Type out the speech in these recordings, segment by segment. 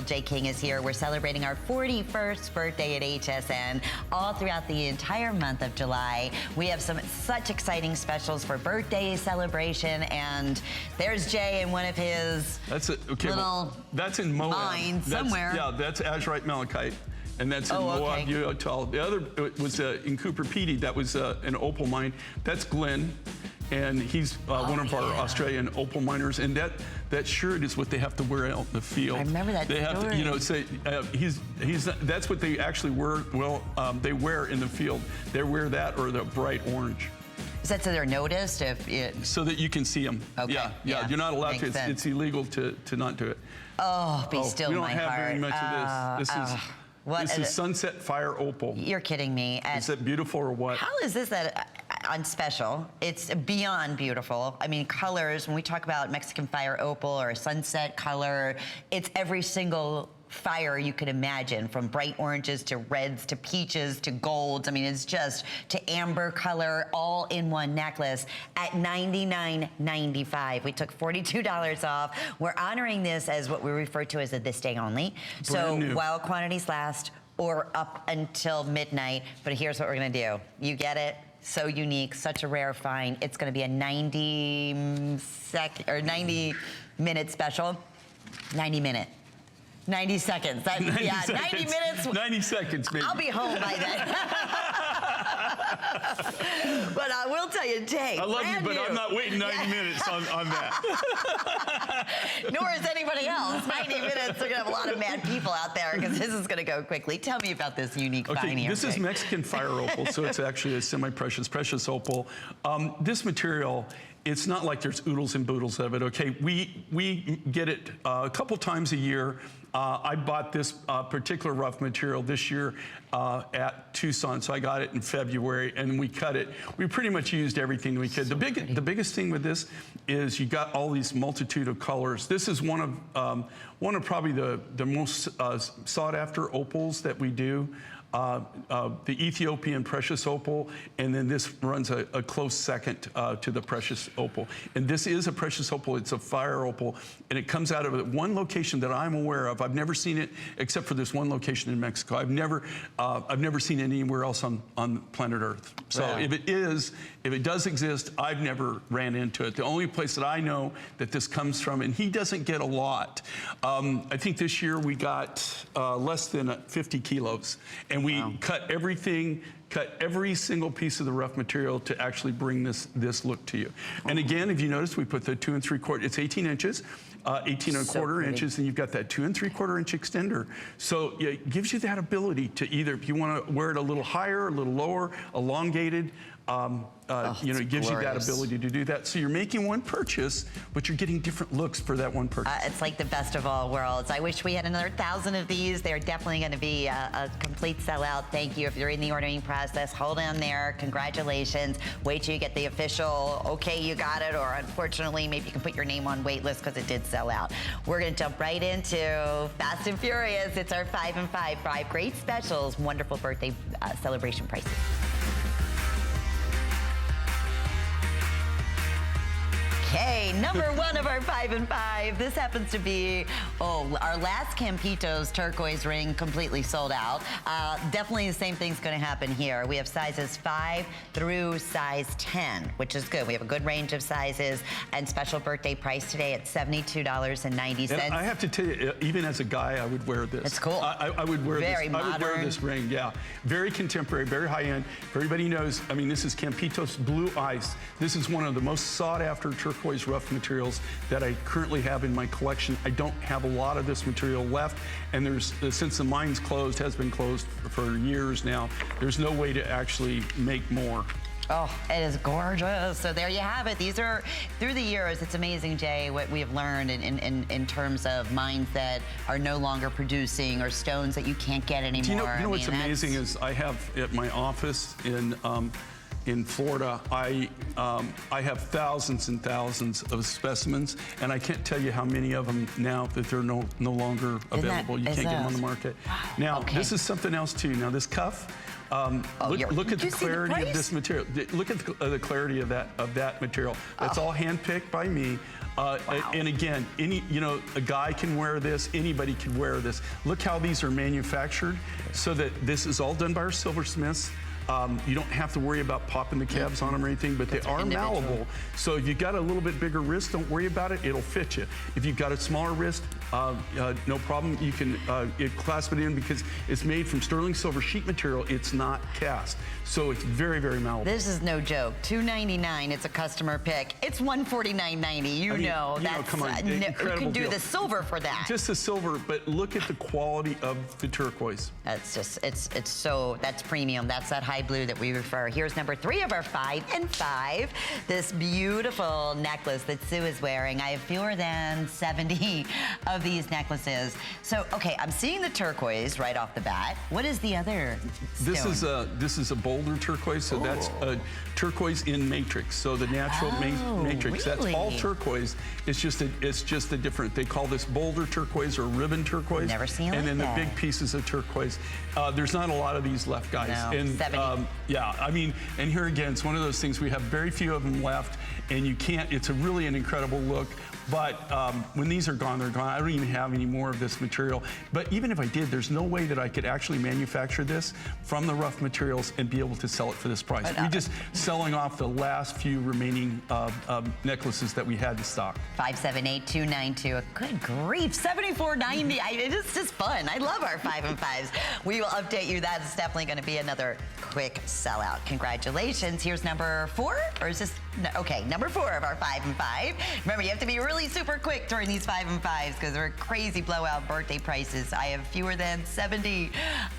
J. King is here. We're celebrating our 41st birthday at HSN all throughout the entire month of July. We have such exciting specials for birthday celebration, and there's Jay in one of his that's in Moab. mines somewhere. That's azurite malachite. And that's in Moab, Utah. The other was in Cooper Pedy. That was an opal mine. That's Glenn. And he's one of our Australian opal miners, and that shirt is what they have to wear out in the field. I remember that They have to, you know, say that's what they actually wear. Well, they wear in the field. They wear that or the bright orange. Is that so they're noticed if it... So that you can see them. Okay. Yeah. You're not allowed to. It's illegal to not do it. Oh, be still my heart. We don't have very much of this. This is Sunset Fire Opal. You're kidding me. Is that beautiful or what? How is this on special? It's beyond beautiful. I mean, colors, when we talk about Mexican Fire Opal or sunset color, it's every single fire you could imagine, from bright oranges to reds to peaches to golds. I mean, it's just to amber color, all in one necklace at $99.95. We took $42 off. We're honoring this as what we refer to as a this day only. So while quantities last or up until midnight, but here's what we're gonna do. You get it? So unique, such a rare find. It's gonna be a 90 minute special. 90 seconds. 90 minutes. 90 seconds, maybe. I'll be home by then. But I will tell you, Jay. I love you, but I'm not waiting 90 minutes on that. Nor is anybody else. 90 minutes, we're going to have a lot of mad people out there because this is going to go quickly. Tell me about this unique find here. This is Mexican Fire Opal, so it's actually a semi-precious, precious opal. This material, it's not like there's oodles and boodles of it, okay? We get it a couple times a year. I bought this particular rough material this year at Tucson, so I got it in February, and we cut it. We pretty much used everything we could. The biggest thing with this is you got all these multitude of colors. This is one of probably the most sought after opals that we do. The Ethiopian precious opal, and then this runs a close second to the precious opal. And this is a precious opal. It's a fire opal, and it comes out of one location that I'm aware of. I've never seen it except for this one location in Mexico. I've never seen it anywhere else on planet Earth. So if it does exist, I've never ran into it. The only place that I know that this comes from, and he doesn't get a lot. I think this year we got less than 50 kilos. And we cut everything, every single piece of the rough material to actually bring this look to you. And again, if you notice, we put the 2 3/4, it's 18 inches, 18 1/4 inches, and you've got that 2 3/4 inch extender. So it gives you that ability to either, if you want to wear it a little higher, a little lower, elongated, it gives you that ability to do that. So you're making one purchase, but you're getting different looks for that one purchase. It's like the best of all worlds. I wish we had another 1,000 of these. They're definitely going to be a complete sellout. Thank you. If you're in the ordering process, hold on there. Congratulations. Wait till you get the official, okay, you got it, or unfortunately, maybe you can put your name on wait list because it did sell out. We're going to jump right into Fast and Furious. It's our 5 and 5 great specials, wonderful birthday celebration prices. Okay, number one of our 5 and 5. This happens to be, our last Campitos turquoise ring completely sold out. Definitely the same thing's gonna happen here. We have sizes 5 through size 10, which is good. We have a good range of sizes, and special birthday price today at $72.90. And I have to tell you, even as a guy, I would wear this. It's cool. I would wear very this. modern. I would wear this ring, yeah. Very contemporary, very high end. Everybody knows, I mean, this is Campitos Blue Ice. This is one of the most sought after turquoise rough materials that I currently have in my collection. I don't have a lot of this material left, and there's, since the mine's closed, has been closed for years now, there's no way to actually make more. Oh, it is gorgeous. So there you have it. These are, through the years, it's amazing, Jay, what we have learned in terms of mines that are no longer producing, or stones that you can't get anymore. Do you know what's amazing is I have at my office in Florida, I have thousands and thousands of specimens, and I can't tell you how many of them now that they're no longer available. You can't get them on the market. Now, this is something else too. Now, this cuff, look at the clarity of this material. Look at the clarity of that material. It's all handpicked by me. And again, a guy can wear this, anybody can wear this. Look how these are manufactured, so that this is all done by our silversmiths. You don't have to worry about popping the cabs on them or anything, but they are malleable. So if you've got a little bit bigger wrist, don't worry about it, it'll fit you. If you've got a smaller wrist, no problem, you can clasp it in because it's made from sterling silver sheet material, it's not cast. So it's very, very malleable. This is no joke. $299, it's a customer pick. It's $149.90, you know. That's, come on, you can do deal. the silver for that. Just the silver, but look at the quality of the turquoise. That's just, it's so, that's premium. That's that high blue that we refer. Here's number 3 of our 5 and 5. This beautiful necklace that Sue is wearing. I have fewer than 70 of these necklaces. So, okay, I'm seeing the turquoise right off the bat. What is the other stone? This is a bolder turquoise, so that's a turquoise in matrix. So the natural matrix. Really? That's all turquoise. It's just a different. They call this bolder turquoise or ribbon turquoise. Never seen it And then like the that. big pieces of turquoise. There's not a lot of these left, guys. No, And 70. yeah, I mean, and here again, it's one of those things. We have very few of them left, and you can't. It's really an incredible look. But when these are gone, they're gone. I don't even have any more of this material. But even if I did, there's no way that I could actually manufacture this from the rough materials and be able to sell it for this price. We're just selling off the last few remaining necklaces that we had in stock. 578-292. Good grief, $74.90. It's just fun. I love our 5 and 5s. We will update you. That's definitely going to be another quick sellout. Congratulations. Here's number 4, or is this? No, okay, number 4 of our 5 and 5. Remember, you have to be really super quick during these 5 and 5s because they're crazy blowout birthday prices. I have fewer than 70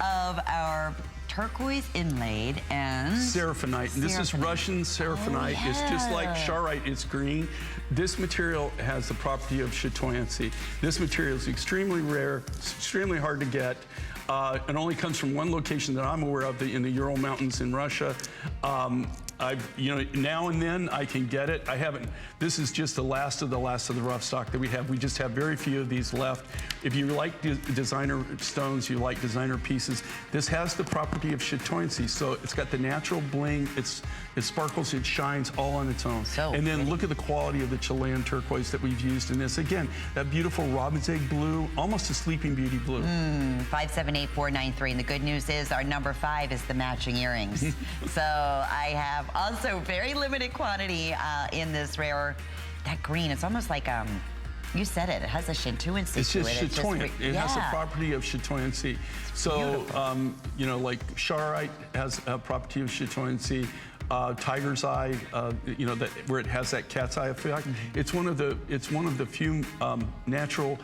of our turquoise inlaid and seraphinite. And this is Russian seraphinite. Oh, yeah. It's just like charoite, it's green. This material has the property of chatoyancy. This material is extremely rare, it's extremely hard to get. It only comes from one location that I'm aware of, in the Ural Mountains in Russia. Now and then I can get it. I haven't. This is just the last of the rough stock that we have. We just have very few of these left. If you like designer stones, you like designer pieces, this has the property of chatoyancy. So it's got the natural bling. It sparkles, it shines all on its own. And then look at the quality of the Chilean turquoise that we've used in this. Again, that beautiful robin's egg blue, almost a Sleeping Beauty blue. 578-493. And the good news is our number 5 is the matching earrings. So I have also very limited quantity in this rare, that green. It's almost like, you said it has a chatoyancy it's to just it. chatoyant. It has the property of chatoyancy. So, like charoite has a property of chatoyancy. Tiger's eye, where it has that cat's eye effect. It's one of the few natural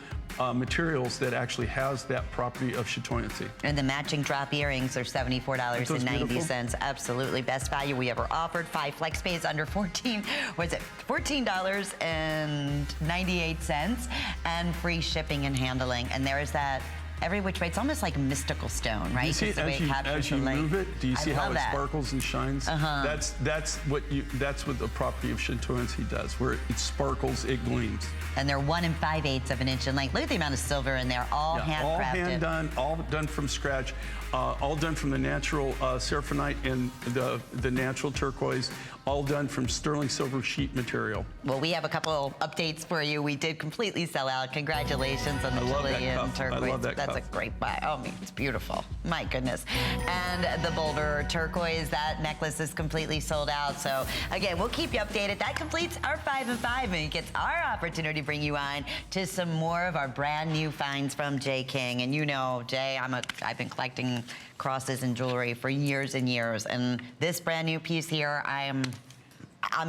materials that actually has that property of chatoyancy. And the matching drop earrings are $74.90. Absolutely best value we ever offered. 5 flex pays under $14.98, and free shipping and handling. And there is that every which way. It's almost like a mystical stone, right? You see it as you move it? Do you see how it sparkles and shines? That's what the property of chatoyancy does, where it sparkles, it gleams. And they're 1 5/8 of an inch in length. Look at the amount of silver in there, all handcrafted. All hand done, all done from scratch, all done from the natural seraphinite and the natural turquoise, all done from sterling silver sheet material. Well, we have a couple updates for you. We did completely sell out. Congratulations on the Chilean turquoise. I love that That's cuff. a great buy. Oh, it's beautiful. My goodness. And the bolder turquoise, that necklace is completely sold out. So again, we'll keep you updated. That completes our 5 and 5, and it gets our opportunity to bring you on to some more of our brand new finds from Jay King. And you know, Jay, I've been collecting crosses and jewelry for years and years, and this brand new piece here, I'm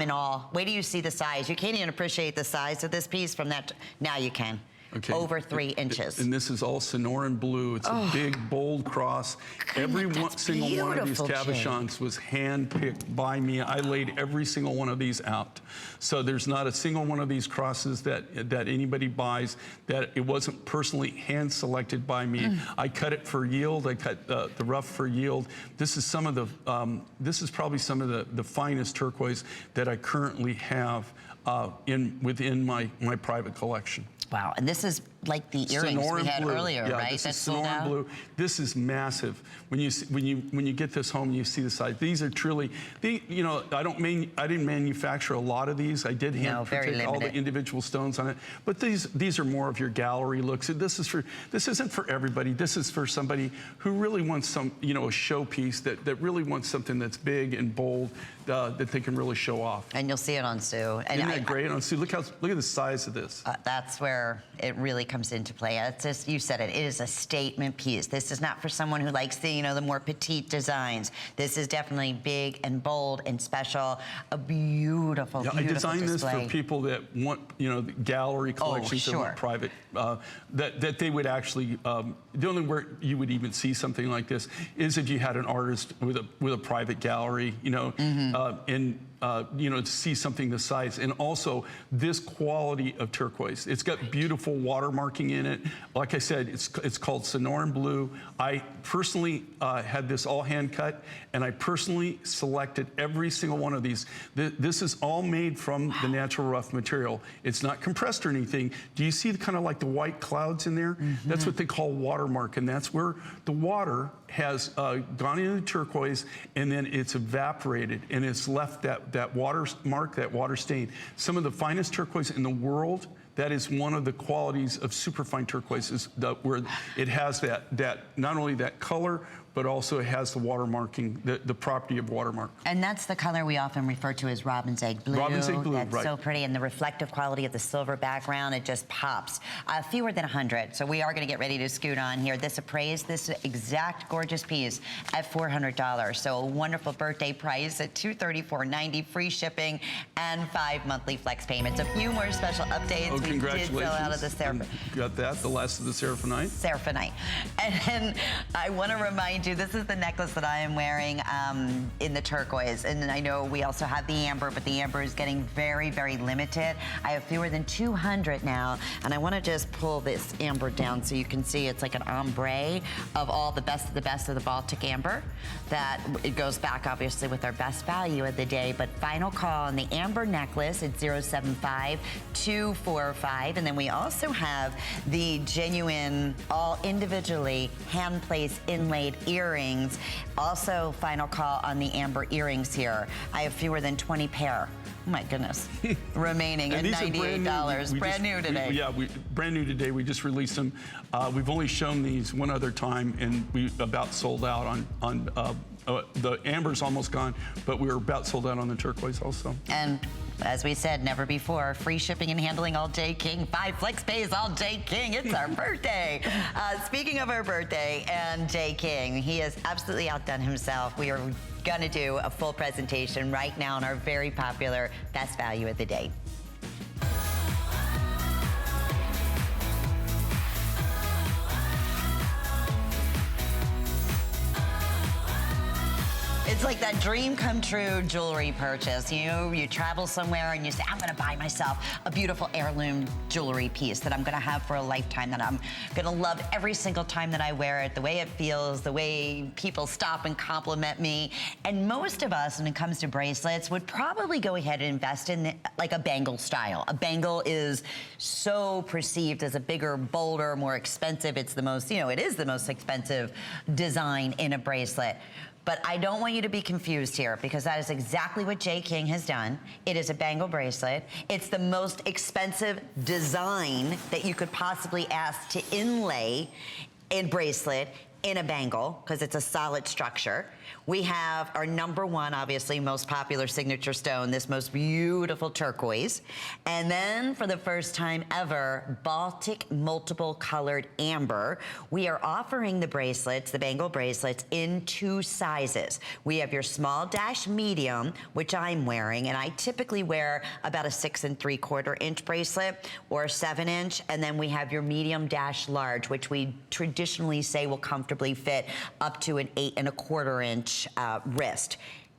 in awe. Wait till you see the size. You can't even appreciate the size of this piece from that. Now you can. Okay. Over 3 inches. And this is all Sonoran blue. It's a big, bold cross. Every single one of these cabochons was hand-picked by me. I laid every single one of these out. So there's not a single one of these crosses that anybody buys that it wasn't personally hand-selected by me. I cut it for yield. I cut the rough for yield. This is some of the. This is probably some of the finest turquoise that I currently have within my private collection. Wow, and this is like the earrings we had blue. earlier, yeah, right? This That's is sold Sonoran out. blue. This is massive. When you get this home, and you see the size. These are truly. You know, I didn't manufacture a lot of these. I did hand pick all the individual stones on it. But these are more of your gallery looks. This isn't for everybody. This is for somebody who really wants some, you know, a showpiece that really wants something that's big and bold that they can really show off. And you'll see it on Sue. And Isn't that great on Sue? Look at the size of this. That's where it really comes into play. It's just, you said it is a statement piece. This is not for someone who likes the, you know, the more petite designs. This is definitely big and bold and special. A beautiful, beautiful I designed display. this for people that want, you know, gallery collections, that want private, that they would actually, the only where you would even see something like this is if you had an artist with a private gallery, you know, you know, to see something this size, and also this quality of turquoise. It's got beautiful watermarking in it. Like I said, it's called Sonoran Blue. I personally had this all hand cut, and I personally selected every single one of these. This is all made from the natural rough material. It's not compressed or anything. Do you see kind of like the white clouds in there? That's what they call watermark, and that's where the water has gone into the turquoise, and then it's evaporated, and it's left that water mark, that water stain. Some of the finest turquoise in the world. That is one of the qualities of superfine turquoise, is where it has that not only that color, but also it has the watermarking, the property of watermark. And that's the color we often refer to as robin's egg blue. Robin's egg blue, that's right. so pretty, and the reflective quality of the silver background, it just pops. Fewer than 100, so we are gonna get ready to scoot on here. This appraised, this exact gorgeous piece at $400. So a wonderful birthday price at $234.90, free shipping, and 5 monthly flex payments. A few more special updates. Oh, congratulations. We did sell out of the You got that, the last of the seraphinite. Seraphinite. And then I want to remind you, this is the necklace that I am wearing in the turquoise. And I know we also have the amber, but the amber is getting very, very limited. I have fewer than 200 now. And I want to just pull this amber down so you can see it's like an ombre of all the best of the Baltic amber. That it goes back, obviously, with our best value of the day. But final call on the amber necklace, it's 075-245. And then we also have the genuine, all individually hand-placed inlaid earrings. Also, final call on the amber earrings here. I have fewer than 20 pair. Oh my goodness. Remaining at $98. Brand new today. Brand new today. We just released them. We've only shown these one other time, and we about sold out on the amber's almost gone, but we were about sold out on the turquoise also. And as we said, never before, free shipping and handling all day king. 5 flex pays all day king. It's our birthday. Speaking of our birthday and Jay King, he has absolutely outdone himself. We are gonna do a full presentation right now on our very popular best value of the day. It's like that dream come true jewelry purchase. You travel somewhere and you say, I'm gonna buy myself a beautiful heirloom jewelry piece that I'm gonna have for a lifetime, that I'm gonna love every single time that I wear it, the way it feels, the way people stop and compliment me. And most of us, when it comes to bracelets, would probably go ahead and invest in like a bangle style. A bangle is so perceived as a bigger, bolder, more expensive. It's the most, it is the most expensive design in a bracelet. But I don't want you to be confused here, because that is exactly what Jay King has done. It is a bangle bracelet. It's the most expensive design that you could possibly ask to inlay a bracelet in a bangle, because it's a solid structure. We have our #1, obviously, most popular signature stone, this most beautiful turquoise. And then, for the first time ever, Baltic multiple colored amber. We are offering the bracelets, the bangle bracelets, in 2 sizes. We have your small dash medium, which I'm wearing, and I typically wear about a 6 3/4 inch bracelet or a 7 inch. And then we have your medium dash large, which we traditionally say will comfortably fit up to an 8 1/4 inch wrist.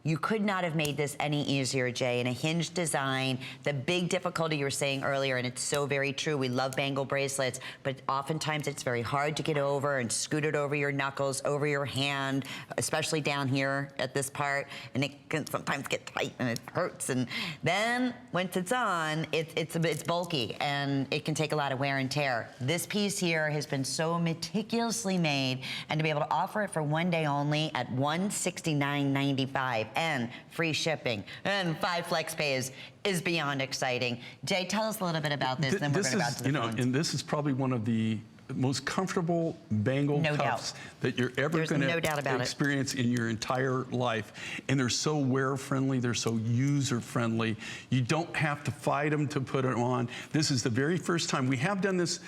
You could not have made this any easier, Jay. In a hinged design, the big difficulty you were saying earlier, and it's so very true, we love bangle bracelets, but oftentimes it's very hard to get over and scoot it over your knuckles, over your hand, especially down here at this part, and it can sometimes get tight and it hurts. And then once it's on, it's bulky and it can take a lot of wear and tear. This piece here has been so meticulously made, and to be able to offer it for one day only at $169.95 and free shipping and 5 flex pays is beyond exciting. Jay, tell us a little bit about this, then we're going to go back to the phones. And this is probably one of the most comfortable bangle cuffs that you're ever going to experience in your entire life. And they're so wear-friendly, they're so user-friendly. You don't have to fight them to put it on. This is the very first time. We have done this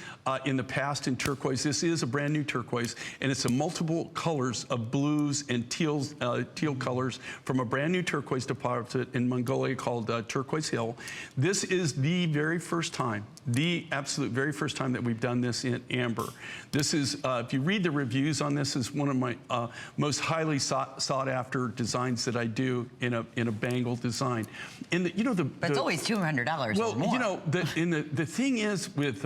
in the past in turquoise. This is a brand new turquoise, and it's a multiple colors of blues and teal colors from a brand new turquoise deposit in Mongolia called Turquoise Hill. This is the very first time, the absolute very first time that we've done this in amber. This is, if you read the reviews on this, is one of my most highly sought after designs that I do in a bangle design. And but it's always $200 well, or more. The thing is with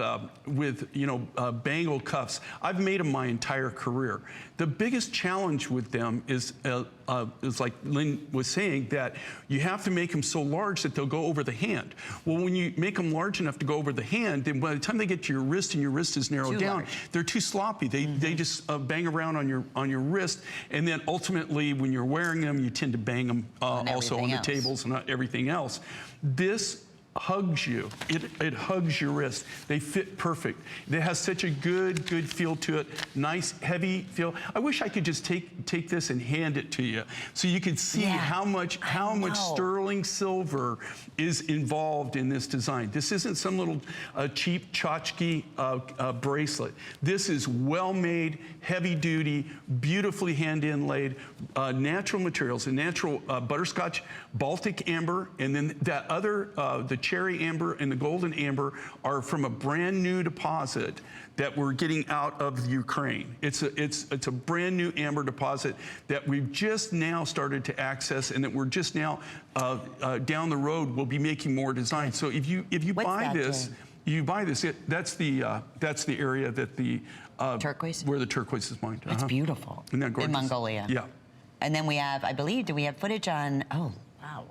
bangle cuffs, I've made them my entire career. The biggest challenge with them is like Lynn was saying, that you have to make them so large that they'll go over the hand. Well, when you make them large enough to go over the hand, then by the time they get to your wrist and your wrist is narrowed down, they're too sloppy. They just bang around on your wrist, and then ultimately when you're wearing them, you tend to bang them also on the tables and everything else. This hugs you. It hugs your wrist. They fit perfect. It has such a good feel to it. Nice, heavy feel. I wish I could just take this and hand it to you so you could see how much sterling silver is involved in this design. This isn't some little cheap tchotchke bracelet. This is well-made, heavy-duty, beautifully hand-inlaid, natural materials, a natural butterscotch Baltic amber, and then that other, the cherry amber and the golden amber are from a brand new deposit that we're getting out of Ukraine. It's a brand new amber deposit that we've just now started to access, and that we're just now down the road we'll be making more designs. So if you buy this, that's the area that the turquoise, where the turquoise is mined. It's beautiful. Isn't that gorgeous? In Mongolia. Yeah. And then we have, I believe, do we have footage on? Oh, wow.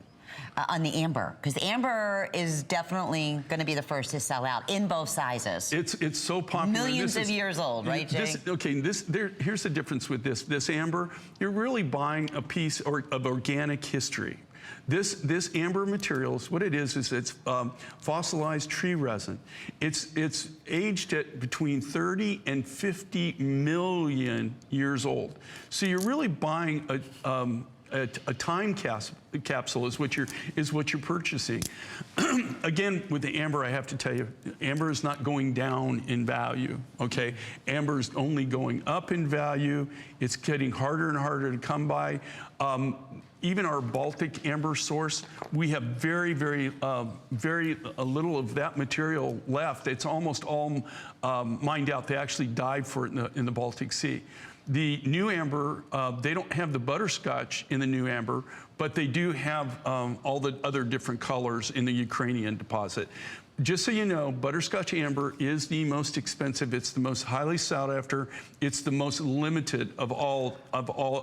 On the amber, because the amber is definitely going to be the first to sell out in both sizes. It's so popular. Millions of years old, right, Jay? Here's the difference with this amber. You're really buying a piece of organic history. This amber materials, what it is it's fossilized tree resin. It's aged at between 30 and 50 million years old. So you're really buying a time capsule is what you're purchasing. Again, with the amber, I have to tell you, amber is not going down in value, okay? Amber is only going up in value. It's getting harder and harder to come by. Even our Baltic amber source, we have very little of that material left. It's almost all mined out. They actually dive for it in the Baltic Sea. The new amber, they don't have the butterscotch in the new amber, but they do have all the other different colors in the Ukrainian deposit. Just so you know, butterscotch amber is the most expensive. It's the most highly sought after. It's the most limited of all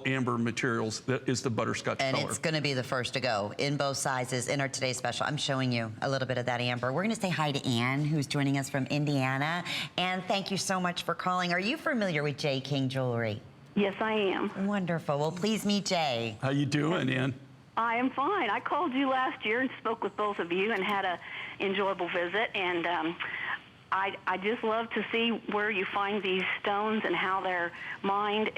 amber materials. That is the butterscotch color. And it's going to be the first to go in both sizes in our today's special. I'm showing you a little bit of that amber. We're going to say hi to Ann, who's joining us from Indiana. Ann, thank you so much for calling. Are you familiar with J. King Jewelry? Yes, I am. Wonderful. Well, please meet Jay. How you doing, Ann? I am fine. I called you last year and spoke with both of you and had a enjoyable visit. And I just love to see where you find these stones and how they're mined.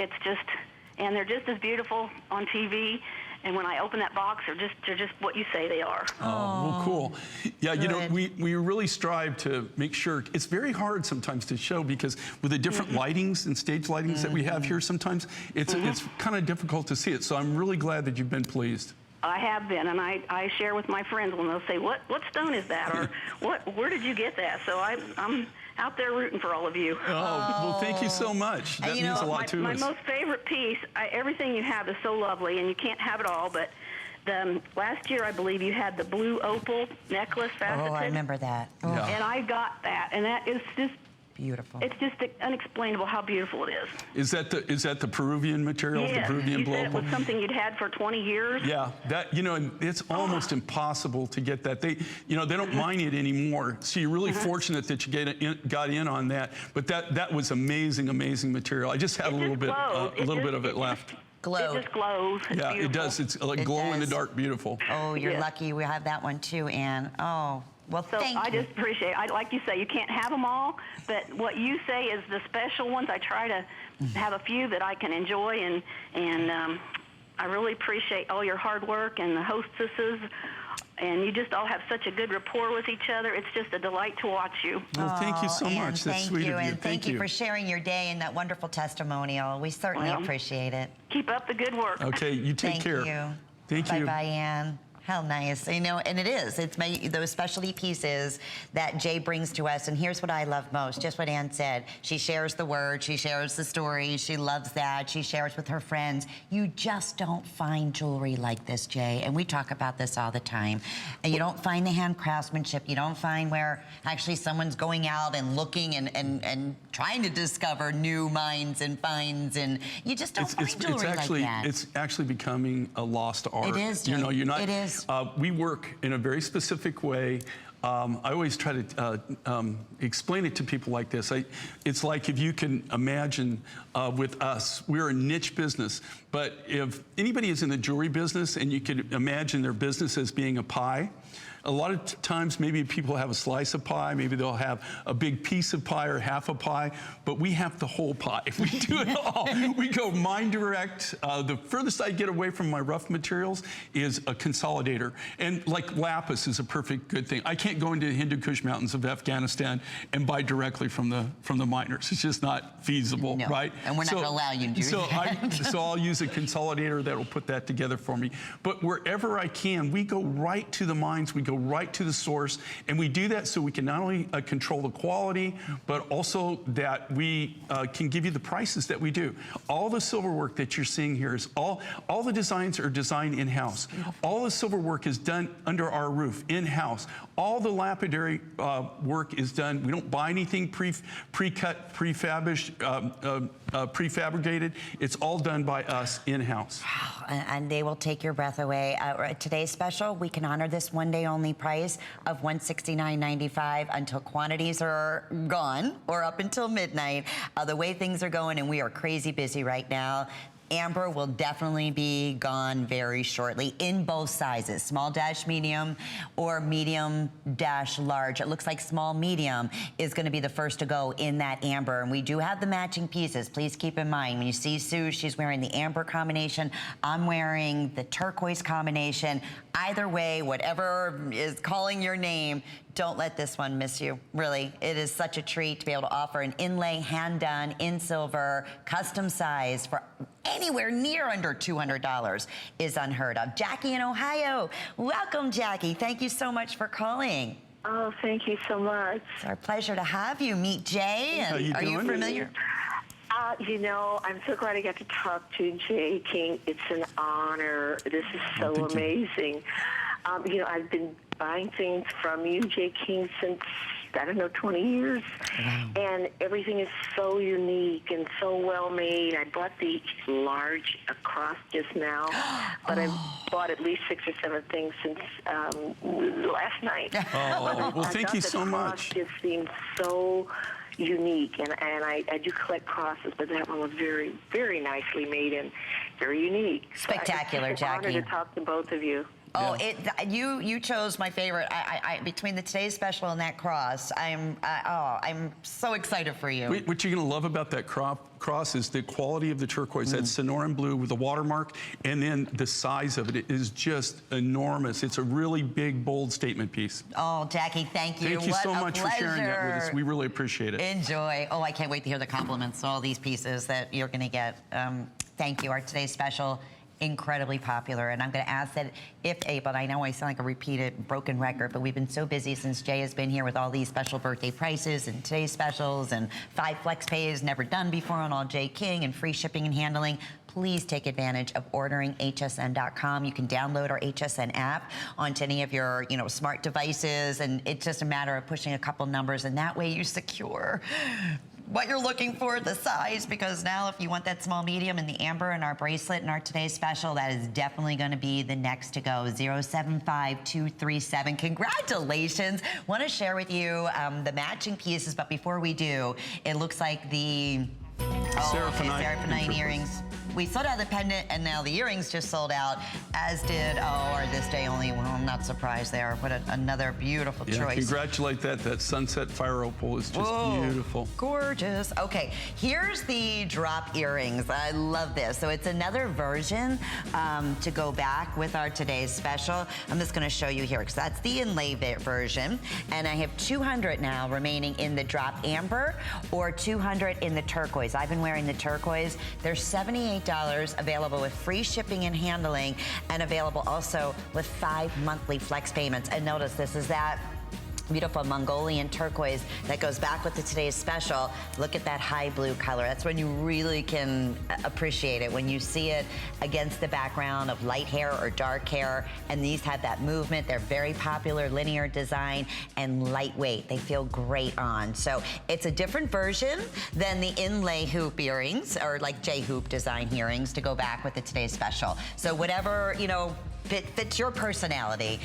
And they're just as beautiful on TV. And when I open that box, they're just what you say they are. Oh, well, cool. Yeah, good. You know, we really strive to make sure. It's very hard sometimes to show because with the different lightings and stage lightings that we have here, sometimes it's kind of difficult to see it. So I'm really glad that you've been pleased. I have been, and I share with my friends when they'll say, what stone is that? Or where did you get that? So I'm out there rooting for all of you. Oh, well, thank you so much. That means a lot to us. My most favorite piece, everything you have is so lovely, and you can't have it all, but Last year, I believe you had the blue opal necklace faceted. Oh, I remember that. Oh, Yeah. And I got that, and that is just, beautiful. it's just unexplainable how beautiful it is. Is that the Peruvian material, Yes, the Peruvian you blue said it opal? was something you'd had for 20 years. Yeah, that, you know, and it's almost impossible to get that. They don't mine it anymore. So you're really fortunate that you got in on that. But that was amazing, amazing material. I just had a little bit of it left. Glow. It just glows. It's Yeah, beautiful. it does. It's like glow in the dark, beautiful. Oh, you're Yes. lucky we have that one too, Ann. Oh, well, So thank I you. just appreciate it. Like you say, you can't have them all, but what you say is the special ones. I try to have a few that I can enjoy, and I really appreciate all your hard work and the hostesses, and you just all have such a good rapport with each other. It's just a delight to watch you. Well, thank you so Ann, much. That's thank sweet you, of you. and thank you for sharing your day and that wonderful testimonial. We certainly Well, appreciate it. Keep up the good work. Okay, you take Thank care. you. Thank you. Bye-bye, Ann. How nice. You know, and it is. It's those specialty pieces that Jay brings to us. And here's what I love most, just what Ann said. She shares the word. She shares the story. She loves that. She shares with her friends. You just don't find jewelry like this, Jay. And we talk about this all the time. And you don't find the hand craftsmanship. You don't find where actually someone's going out and looking and trying to discover new mines and finds. And you just don't find jewelry like that. It's actually becoming a lost art. It is, Jay. You know, you're not. It is. We work in a very specific way. I always try to explain it to people like this. It's like if you can imagine with us, we're a niche business. But if anybody is in the jewelry business and you could imagine their business as being a pie, a lot of times maybe people have a slice of pie, maybe they'll have a big piece of pie or half a pie, but we have the whole pie. We do it all. We go mine direct. The furthest I get away from my rough materials is a consolidator. And like lapis is a perfect good thing. I can't go into the Hindu Kush mountains of Afghanistan and buy directly from the miners. It's just not feasible, No. right? And we're not going to allow you to do that. So I'll use a consolidator that will put that together for me. But wherever I can, we go right to the mines. We go right to the source, and we do that so we can not only control the quality, but also that we can give you the prices that we do. All the silver work that you're seeing here is all the designs are designed in-house. All the silver work is done under our roof, in-house. All the lapidary work is done. We don't buy anything pre-cut, prefabricated. It's all done by us in-house. And they will take your breath away. Today's special, we can honor this one-day only price of $169.95 until quantities are gone or up until midnight. The way things are going, and we are crazy busy right now, amber will definitely be gone very shortly in both sizes, small dash medium or medium dash large. It looks like small medium is going to be the first to go in that amber. And we do have the matching pieces. Please keep in mind, when you see Sue, she's wearing the amber combination. I'm wearing the turquoise combination. Either way, whatever is calling your name, don't let this one miss you. Really, it is such a treat to be able to offer an inlay, hand-done, in silver, custom size for anywhere near under $200 is unheard of. Jackie in Ohio. Welcome, Jackie. Thank you so much for calling. Oh, thank you so much. It's our pleasure to have you. Meet Jay. How you Are you doing? familiar? You know, I'm so glad I got to talk to Jay King. It's an honor. This is so thank you. amazing. You know, I've been buying things from you, Jay King, since, I don't know, 20 years. Wow. And everything is so unique and so well made. I bought the large cross just now, but I've bought at least 6 or 7 things since last night. Oh, well, thank you so much. The cross just seems so unique, and I do collect crosses, but that one was very, very nicely made and very unique. Spectacular, It's an honor Jackie. to talk to both of you. Oh, Yeah. you chose my favorite. Between the today's special and that cross, I'm so excited for you. What you're going to love about that cross is the quality of the turquoise, that Sonoran blue with the watermark, and then the size of it. It is just enormous. It's a really big, bold statement piece. Oh, Jackie, thank you. Thank you What so a much for sharing that with us. pleasure. We really appreciate it. Enjoy. Oh, I can't wait to hear the compliments, all these pieces that you're going to get. Thank you. Our today's special, incredibly popular. And I'm going to ask that if able, I know I sound like a repeated broken record, but we've been so busy since Jay has been here with all these special birthday prices and today's specials and 5 flex pays never done before on all Jay King and free shipping and handling. Please take advantage of ordering hsn.com. You can download our HSN app onto any of your, smart devices, and it's just a matter of pushing a couple numbers, and that way you secure what you're looking for, the size, because now if you want that small medium and the amber and our bracelet and our today's special, that is definitely going to be the next to go. 075237. Congratulations. Want to share with you the matching pieces, but before we do, it looks like the seraphinite earrings. We sold out the pendant, and now the earrings just sold out, as did our this day only. Well, I'm not surprised there. What another beautiful choice. Congratulate that sunset fire opal is just beautiful. Gorgeous. Okay, here's the drop earrings. I love this. So it's another version to go back with our today's special. I'm just going to show you here because that's the inlay version, and I have 200 now remaining in the drop amber or 200 in the turquoise. I've been wearing the turquoise. They're $78 available with free shipping and handling, and available also with 5 monthly flex payments. And notice this is that beautiful Mongolian turquoise that goes back with the today's special. Look at that high blue color. That's when you really can appreciate it, when you see it against the background of light hair or dark hair. And these have that movement. They're very popular, linear design and lightweight. They feel great on. So it's a different version than the inlay hoop earrings, or like J hoop design earrings, to go back with the today's special. So whatever, fits your personality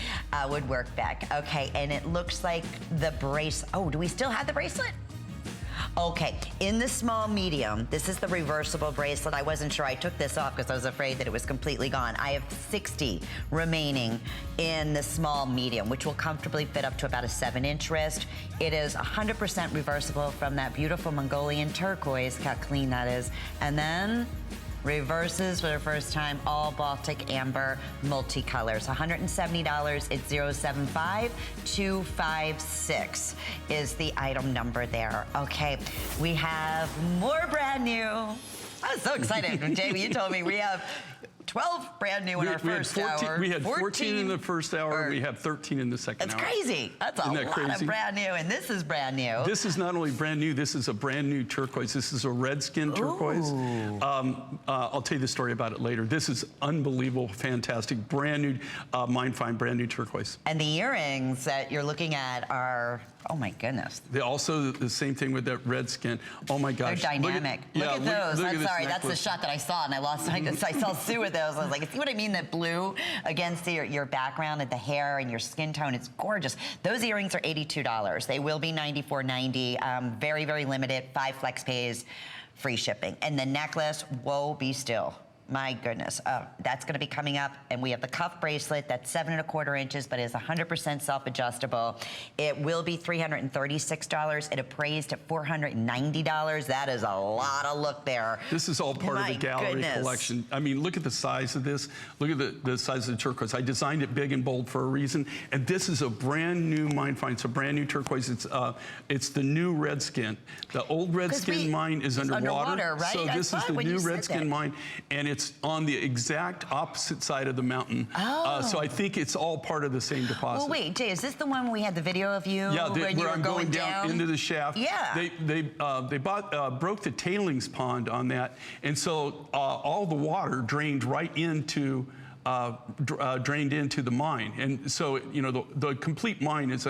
would work back. Okay, and it looks like the bracelet. Oh, do we still have the bracelet? Okay, in the small medium, this is the reversible bracelet. I wasn't sure. I took this off because I was afraid that it was completely gone. I have 60 remaining in the small medium, which will comfortably fit up to about a 7-inch wrist. It is 100% reversible from that beautiful Mongolian turquoise. Look how clean that is. And then reverses for the first time, all Baltic amber multicolors. $170. It's 075256 is the item number there. Okay, we have more brand new. I was so excited when Jamie, you told me we have 12 brand new in our first hour. We had 14 in the first hour. We have 13 in the second hour. That's crazy. That's a lot of brand new, and this is brand new. This is not only brand new, this is a brand new turquoise. This is a Redskin turquoise. I'll tell you the story about it later. This is unbelievable, fantastic, brand new, mine fine, brand new turquoise. And the earrings that you're looking at are, oh my goodness. They also the same thing with that Redskin. Oh my gosh. They're dynamic. Look at those. I'm sorry, that's the shot that I saw, and I lost. I saw Sue with those. I was like, see what I mean? That blue against your background and the hair and your skin tone. It's gorgeous. Those earrings are $82. They will be $94.90. Very, very limited. 5 flex pays, free shipping. And the necklace, woe be still. My goodness, that's going to be coming up, and we have the cuff bracelet that's 7 1/4 inches, but is 100% self-adjustable. It will be $336. It appraised at $490. That is a lot of look there. This is all part of the gallery collection. I mean, look at the size of this. Look at the size of the turquoise. I designed it big and bold for a reason, and this is a brand new mine find. It's a brand new turquoise. It's the new Redskin. The old Redskin mine is underwater, right? So this is the new Redskin mine, and it's on the exact opposite side of the mountain. So I think it's all part of the same deposit. Well, wait, Jay, is this the one we had the video of you? Yeah, when you were I'm going down into the shaft. Yeah. They broke the tailings pond on that, and so all the water drained right into drained into the mine, and so the complete mine is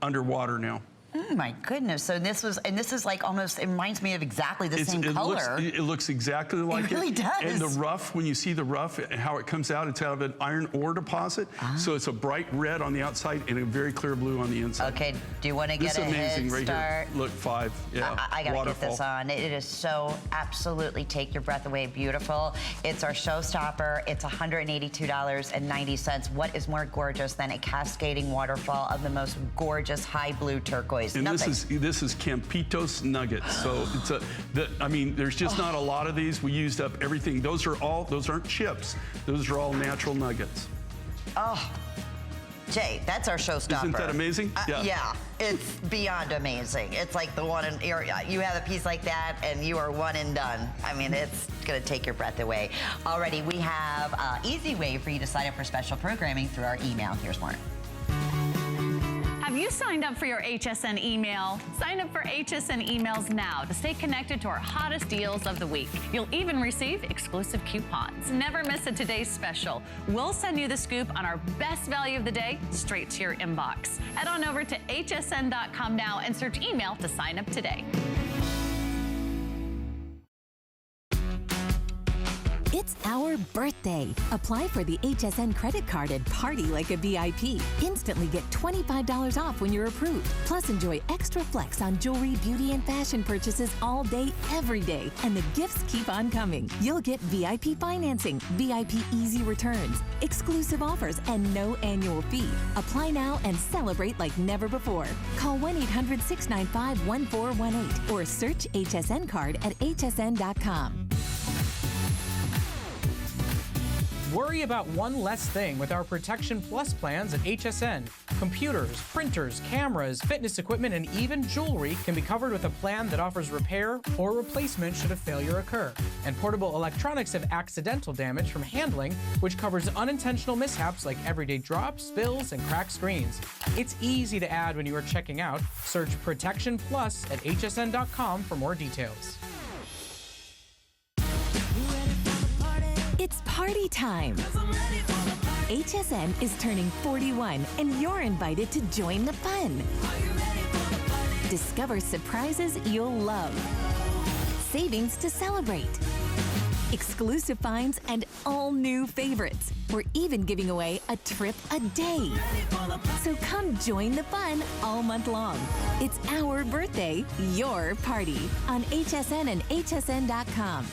underwater now. Oh my goodness! So this is like almost. It reminds me of exactly the same color. It looks exactly like it. It really does. And the rough, when you see the rough, how it comes out, it's out of an iron ore deposit. So it's a bright red on the outside and a very clear blue on the inside. Okay. Do you want to get a head right start? Here. Look, 5. Yeah. I gotta get this on. It is so absolutely take your breath away beautiful. It's our showstopper. It's $182.90. What is more gorgeous than a cascading waterfall of the most gorgeous high blue turquoise? And this is campitos nuggets. So it's I mean, there's just not a lot of these. We used up everything. Those aren't chips. Those are all natural nuggets. Oh, Jay, that's our showstopper. Isn't that amazing? Yeah, it's beyond amazing. It's like the one in you have a piece like that and you are one and done. I mean, it's gonna take your breath away. Alrighty, we have an easy way for you to sign up for special programming through our email. Here's more. Have you signed up for your HSN email? Sign up for HSN emails now to stay connected to our hottest deals of the week. You'll even receive exclusive coupons. Never miss a today's special. We'll send you the scoop on our best value of the day straight to your inbox. Head on over to hsn.com now and search email to sign up today. It's our birthday. Apply for the HSN credit card and party like a VIP. Instantly get $25 off when you're approved. Plus enjoy extra flex on jewelry, beauty, and fashion purchases all day, every day. And the gifts keep on coming. You'll get VIP financing, VIP easy returns, exclusive offers, and no annual fee. Apply now and celebrate like never before. Call 1-800-695-1418 or search HSN card at hsn.com. Worry about one less thing with our Protection Plus plans at HSN. Computers, printers, cameras, fitness equipment, and even jewelry can be covered with a plan that offers repair or replacement should a failure occur. And portable electronics have accidental damage from handling, which covers unintentional mishaps like everyday drops, spills, and cracked screens. It's easy to add when you are checking out. Search Protection Plus at hsn.com for more details. It's party time. HSN is turning 41 and you're invited to join the fun. Discover surprises you'll love. Savings to celebrate. Exclusive finds and all new favorites. We're even giving away a trip a day. So come join the fun all month long. It's our birthday, your party on HSN and hsn.com.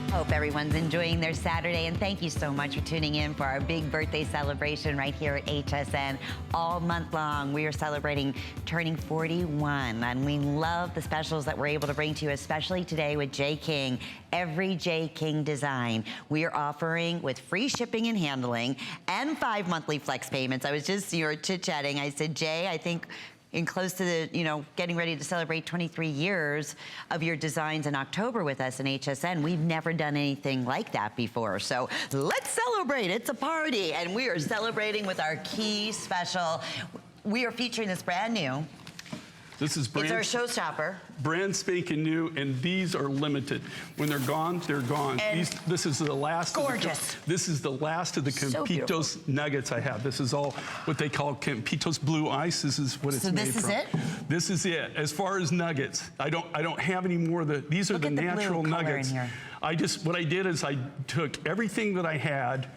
Hope everyone's enjoying their Saturday, and thank you so much for tuning in for our big birthday celebration right here at HSN. All month long, we are celebrating turning 41, and we love the specials that we're able to bring to you, especially today with J. King. Every J. King design we are offering with free shipping and handling and 5 monthly flex payments. I was just, you were chit-chatting. I said, Jay, I think in close to the, getting ready to celebrate 23 years of your designs in October with us in HSN. We've never done anything like that before. So let's celebrate. It's a party. And we are celebrating with our key special. We are featuring this brand new. This is brand, it's our showstopper. Brand spanking new, and these are limited. When they're gone, they're gone. This is the last. Gorgeous. This is the last of the campitos nuggets I have. This is all what they call campitos blue ice. This is what it's made from. So this is it? This is it. As far as nuggets, I don't have any more of the. These are the natural nuggets. What I did is I took everything that I had.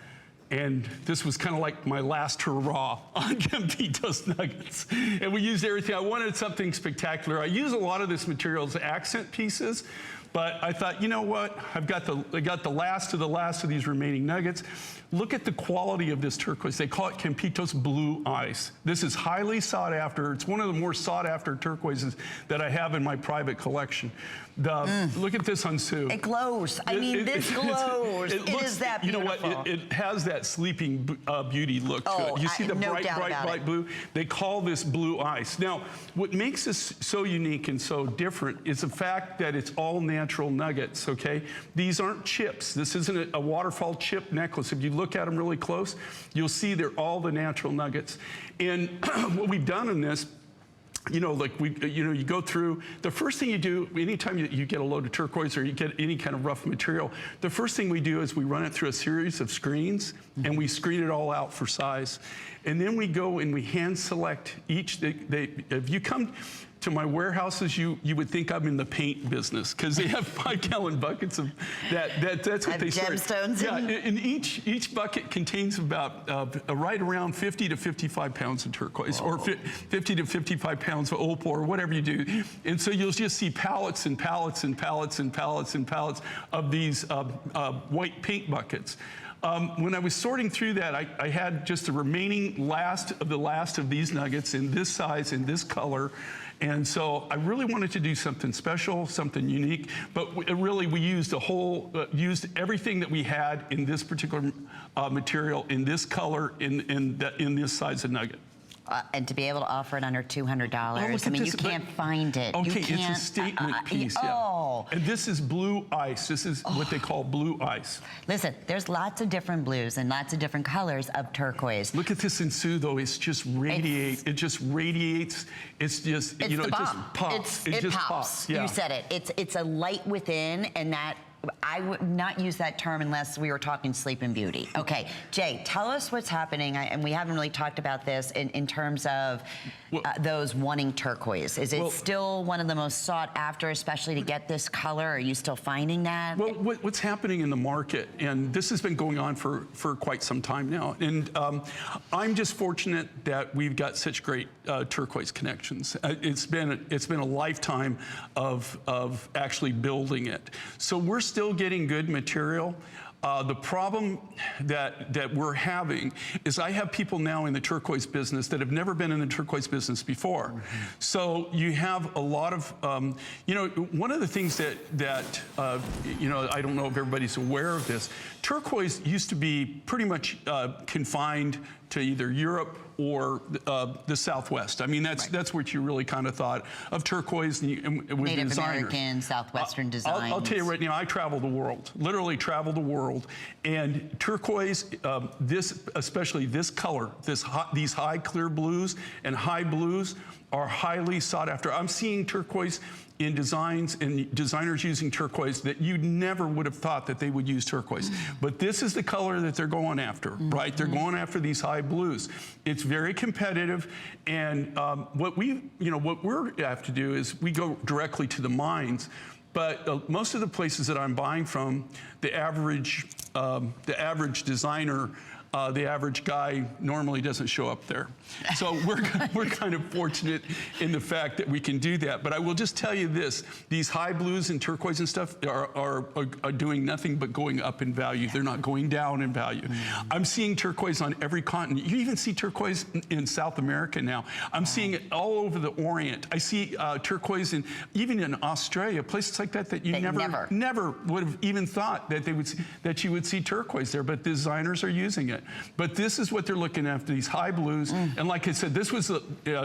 And this was kind of like my last hurrah on campitos nuggets. And we used everything. I wanted something spectacular. I use a lot of this material as accent pieces, but I thought, you know what? I got the last of these remaining nuggets. Look at the quality of this turquoise. They call it campitos blue ice. This is highly sought after. It's one of the more sought after turquoises that I have in my private collection. Look at this on Sue. It glows. This glows. It is that beautiful. You know what? It has that sleeping beauty look to it. You see the bright blue? They call this blue ice. Now, what makes this so unique and so different is the fact that it's all natural nuggets, okay? These aren't chips. This isn't a waterfall chip necklace. If you look at them really close, you'll see they're all the natural nuggets. And what we've done in this, you go through, the first thing you do, anytime you get a load of turquoise or you get any kind of rough material, the first thing we do is we run it through a series of screens and we screen it all out for size. And then we go and we hand select each, if you come to my warehouses, you would think I'm in the paint business because they have 5-gallon buckets of that. That's what they start. Gemstones. Yeah, and each bucket contains about right around 50 to 55 pounds of turquoise, or 50 to 55 pounds of opal, or whatever you do. And so you'll just see pallets and pallets and pallets and pallets and pallets of these white paint buckets. When I was sorting through that, I had just the remaining last of these nuggets in this size, in this color. And so I really wanted to do something special, something unique, but we used used everything that we had in this particular material, in this color, in this size of nugget. And to be able to offer it under $200, I mean, you can't find it. Okay, you can't, it's a statement piece, yeah. Oh. And this is blue ice. This is what they call blue ice. Listen, there's lots of different blues and lots of different colors of turquoise. Look at this in Sue, though. It's just radiate. It just radiates. It's just, It's you know, the it just bomb. pops. It just pops. Yeah. You said it. It's a light within, and that I would not use that term unless we were talking sleep and beauty. Okay, Jay, tell us what's happening, and we haven't really talked about this in terms of those wanting turquoise. Is it still one of the most sought after, especially to get this color? Are you still finding that? Well, what's happening in the market, and this has been going on for quite some time now, and I'm just fortunate that we've got such great turquoise connections. It's been a lifetime of actually building it. So we're still getting good material. The problem that we're having is I have people now in the turquoise business that have never been in the turquoise business before. Mm-hmm. So you have a lot of, you know, one of the things that you know, I don't know if everybody's aware of this, turquoise used to be pretty much confined to either Europe or the Southwest. I mean, that's what you really kind of thought of turquoise and with Native designers. American, Southwestern designs. I'll tell you right now, I travel the world, literally travel the world, and turquoise, especially this color, these high clear blues and high blues are highly sought after. I'm seeing turquoise in designs and designers using turquoise that you never would have thought that they would use turquoise. But this is the color that they're going after, right? They're going after these high blues. It's very competitive, and what we have to do is we go directly to the mines. But most of the places that I'm buying from, the average designer, the average guy normally doesn't show up there. So we're kind of fortunate in the fact that we can do that. But I will just tell you this, these high blues and turquoise and stuff are doing nothing but going up in value. They're not going down in value. I'm seeing turquoise on every continent. You even see turquoise in South America now. I'm seeing it all over the Orient. I see turquoise even in Australia, places like that you never would have even thought that you would see turquoise there, but designers are using it. But this is what they're looking after, these high blues. And like I said, this was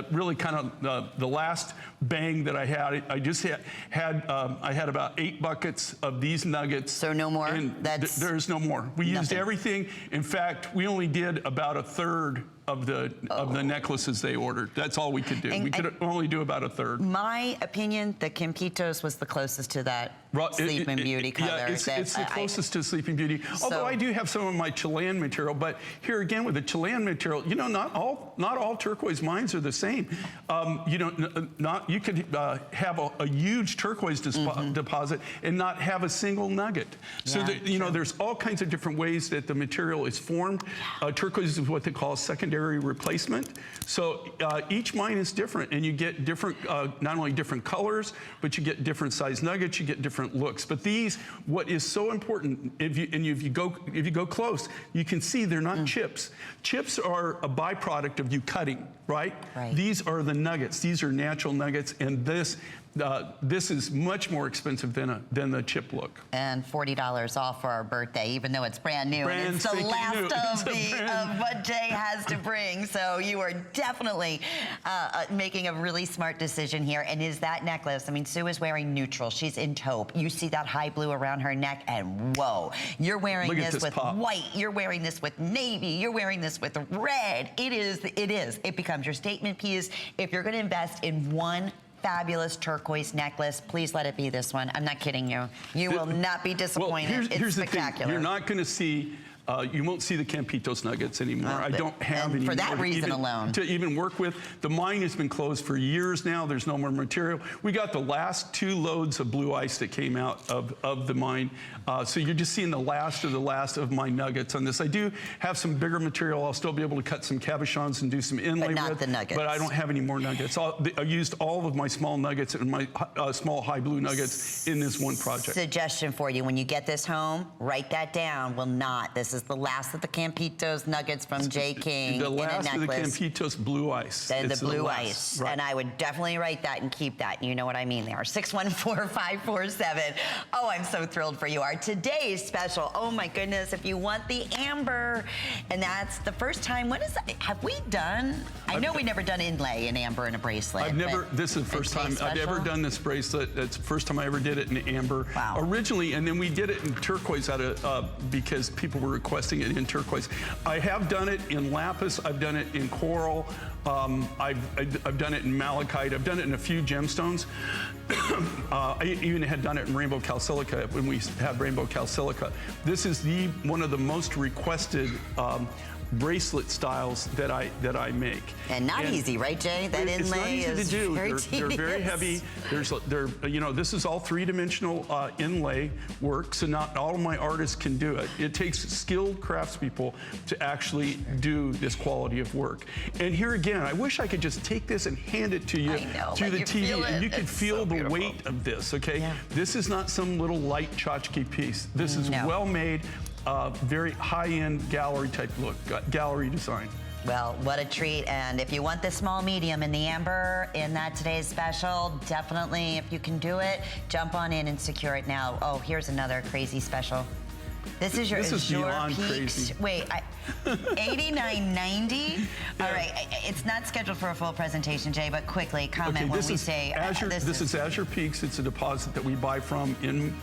really kind of the last bang that I had. I just had about 8 buckets of these nuggets. So no more? And there's no more. We used everything. In fact, we only did about 1/3 of the necklaces they ordered. That's all we could do. We could only do about 1/3. My opinion, the campitos was the closest to that sleep and beauty color. Yeah, it's the closest to sleeping beauty. Although I do have some of my Chilean material, but here again with the Chilean material, you know, not all turquoise mines are the same. You know, you could have a huge turquoise deposit and not have a single nugget. So you know, there's all kinds of different ways that the material is formed. Turquoise is what they call a secondary replacement. So each mine is different, and you get different, not only different colors, but you get different size nuggets, you get different looks. But these, what is so important, if you go close, you can see they're not chips. Chips are a byproduct of you cutting, right? These are the nuggets. These are natural nuggets, and this is much more expensive than the chip look. And $40 off for our birthday, even though it's brand new. And it's the last of what Jay has to bring. So you are definitely making a really smart decision here. And is that necklace, I mean, Sue is wearing neutral. She's in taupe. You see that high blue around her neck, and whoa, you're wearing this with white. You're wearing this with navy. You're wearing this with red. It becomes your statement piece. If you're going to invest in one fabulous turquoise necklace, please let it be this one. I'm not kidding you. You will not be disappointed. Well, here's it's spectacular. The thing. You're not going to see, you won't see the campitos nuggets anymore. I don't have any for that reason alone. To even work with. The mine has been closed for years now. There's no more material. We got the last 2 loads of blue ice that came out of the mine. So you're just seeing the last of my nuggets on this. I do have some bigger material. I'll still be able to cut some cabochons and do some inlay but not the nuggets. But I don't have any more nuggets. I used all of my small nuggets and my small high blue nuggets in this one project. Suggestion for you, when you get this home, write that down. This is the last of the campitos nuggets from J. King The in a last of the necklace. campitos blue ice. The It's blue last, ice. right. And I would definitely write that and keep that. You know what I mean there. 614-547. Oh, I'm so thrilled for you. Our today's special. Oh my goodness, if you want the amber. And that's the first time. What is that? Have we done? I know we never done inlay in amber in a bracelet. I've never, this is the first time I've ever done this bracelet. That's the first time I ever did it in amber. Wow. Originally, and then we did it in turquoise out of, because people were requesting it in turquoise. I have done it in lapis, I've done it in coral, I've done it in malachite, I've done it in a few gemstones. I even had done it in rainbow calsilica when we had rainbow calsilica. This is one of the most requested bracelet styles that I make. And not easy, right, Jay? That it's not inlay easy is to do. very They're very heavy. This is all three-dimensional inlay work, so not all of my artists can do it. It takes skilled craftspeople to actually do this quality of work. And here again, I wish I could just take this and hand it to you through the TV, and you could feel the weight of this, okay? Yeah. This is not some little light tchotchke piece. This is well made. Very high-end gallery type look, gallery design. Well, what a treat. And if you want the small medium in the amber in that today's special, definitely, if you can do it, jump on in and secure it now. Oh, here's another crazy special. This is your beyond crazy. Wait, $89.90? All right, it's not scheduled for a full presentation, Jay, but quickly comment when we say Azure. This is Azure Peaks. It's a deposit that we buy from in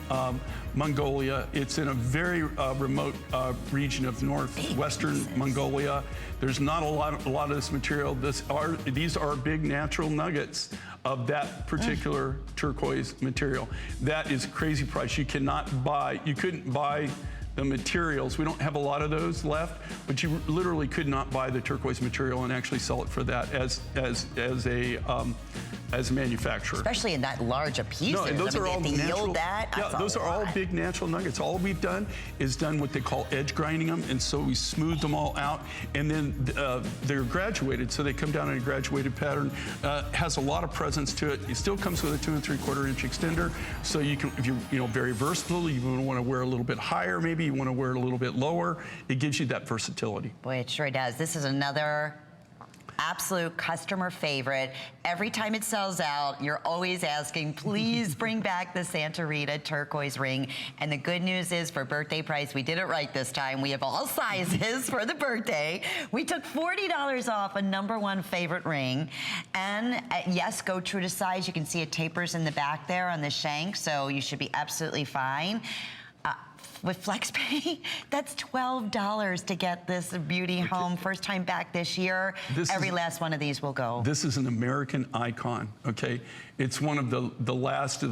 Mongolia. It's in a very remote region of northwestern Mongolia. There's not a lot of this material. These are big natural nuggets of that particular turquoise material. That is a crazy price. You couldn't buy the materials. We don't have a lot of those left, but you literally could not buy the turquoise material and actually sell it for that as a manufacturer. Especially in that large a piece. No, and those are all natural. Those are all lot. big natural nuggets. All we've done is done what they call edge grinding them, and so we smooth them all out, and then they're graduated, so they come down in a graduated pattern. Has a lot of presence to it. It still comes with a 2 3/4 inch extender, so you can, if you're very versatile, you want to wear a little bit higher, maybe you want to wear it a little bit lower. It gives you that versatility. Boy, it sure does. This is another absolute customer favorite. Every time it sells out, you're always asking, please bring back the Santa Rita turquoise ring. And the good news is, for birthday price, we did it right this time. We have all sizes for the birthday. We took $40 off a #1 favorite ring. And yes, go true to size. You can see it tapers in the back there on the shank, so you should be absolutely fine. With FlexPay, that's $12 to get this beauty home. First time back this year. Every last one of these will go. This is an American icon, okay? It's one of the last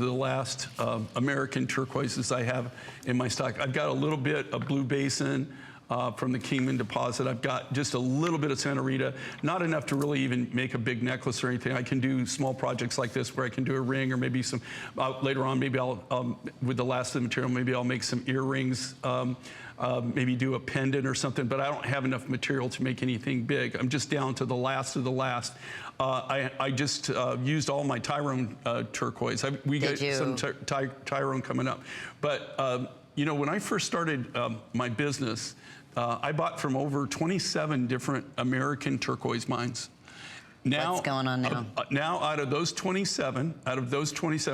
American turquoises I have in my stock. I've got a little bit of Blue Basin from the Kingman deposit. I've got just a little bit of Santa Rita, not enough to really even make a big necklace or anything. I can do small projects like this where I can do a ring, or maybe some, later on, maybe I'll, with the last of the material, maybe I'll make some earrings, maybe do a pendant or something, but I don't have enough material to make anything big. I'm just down to the last of the last. I just used all my Tyrone turquoise. We got some Tyrone coming up. But, you know, when I first started my business, I bought from over 27 different American turquoise mines. Now, what's going on now? Now, out of those 27,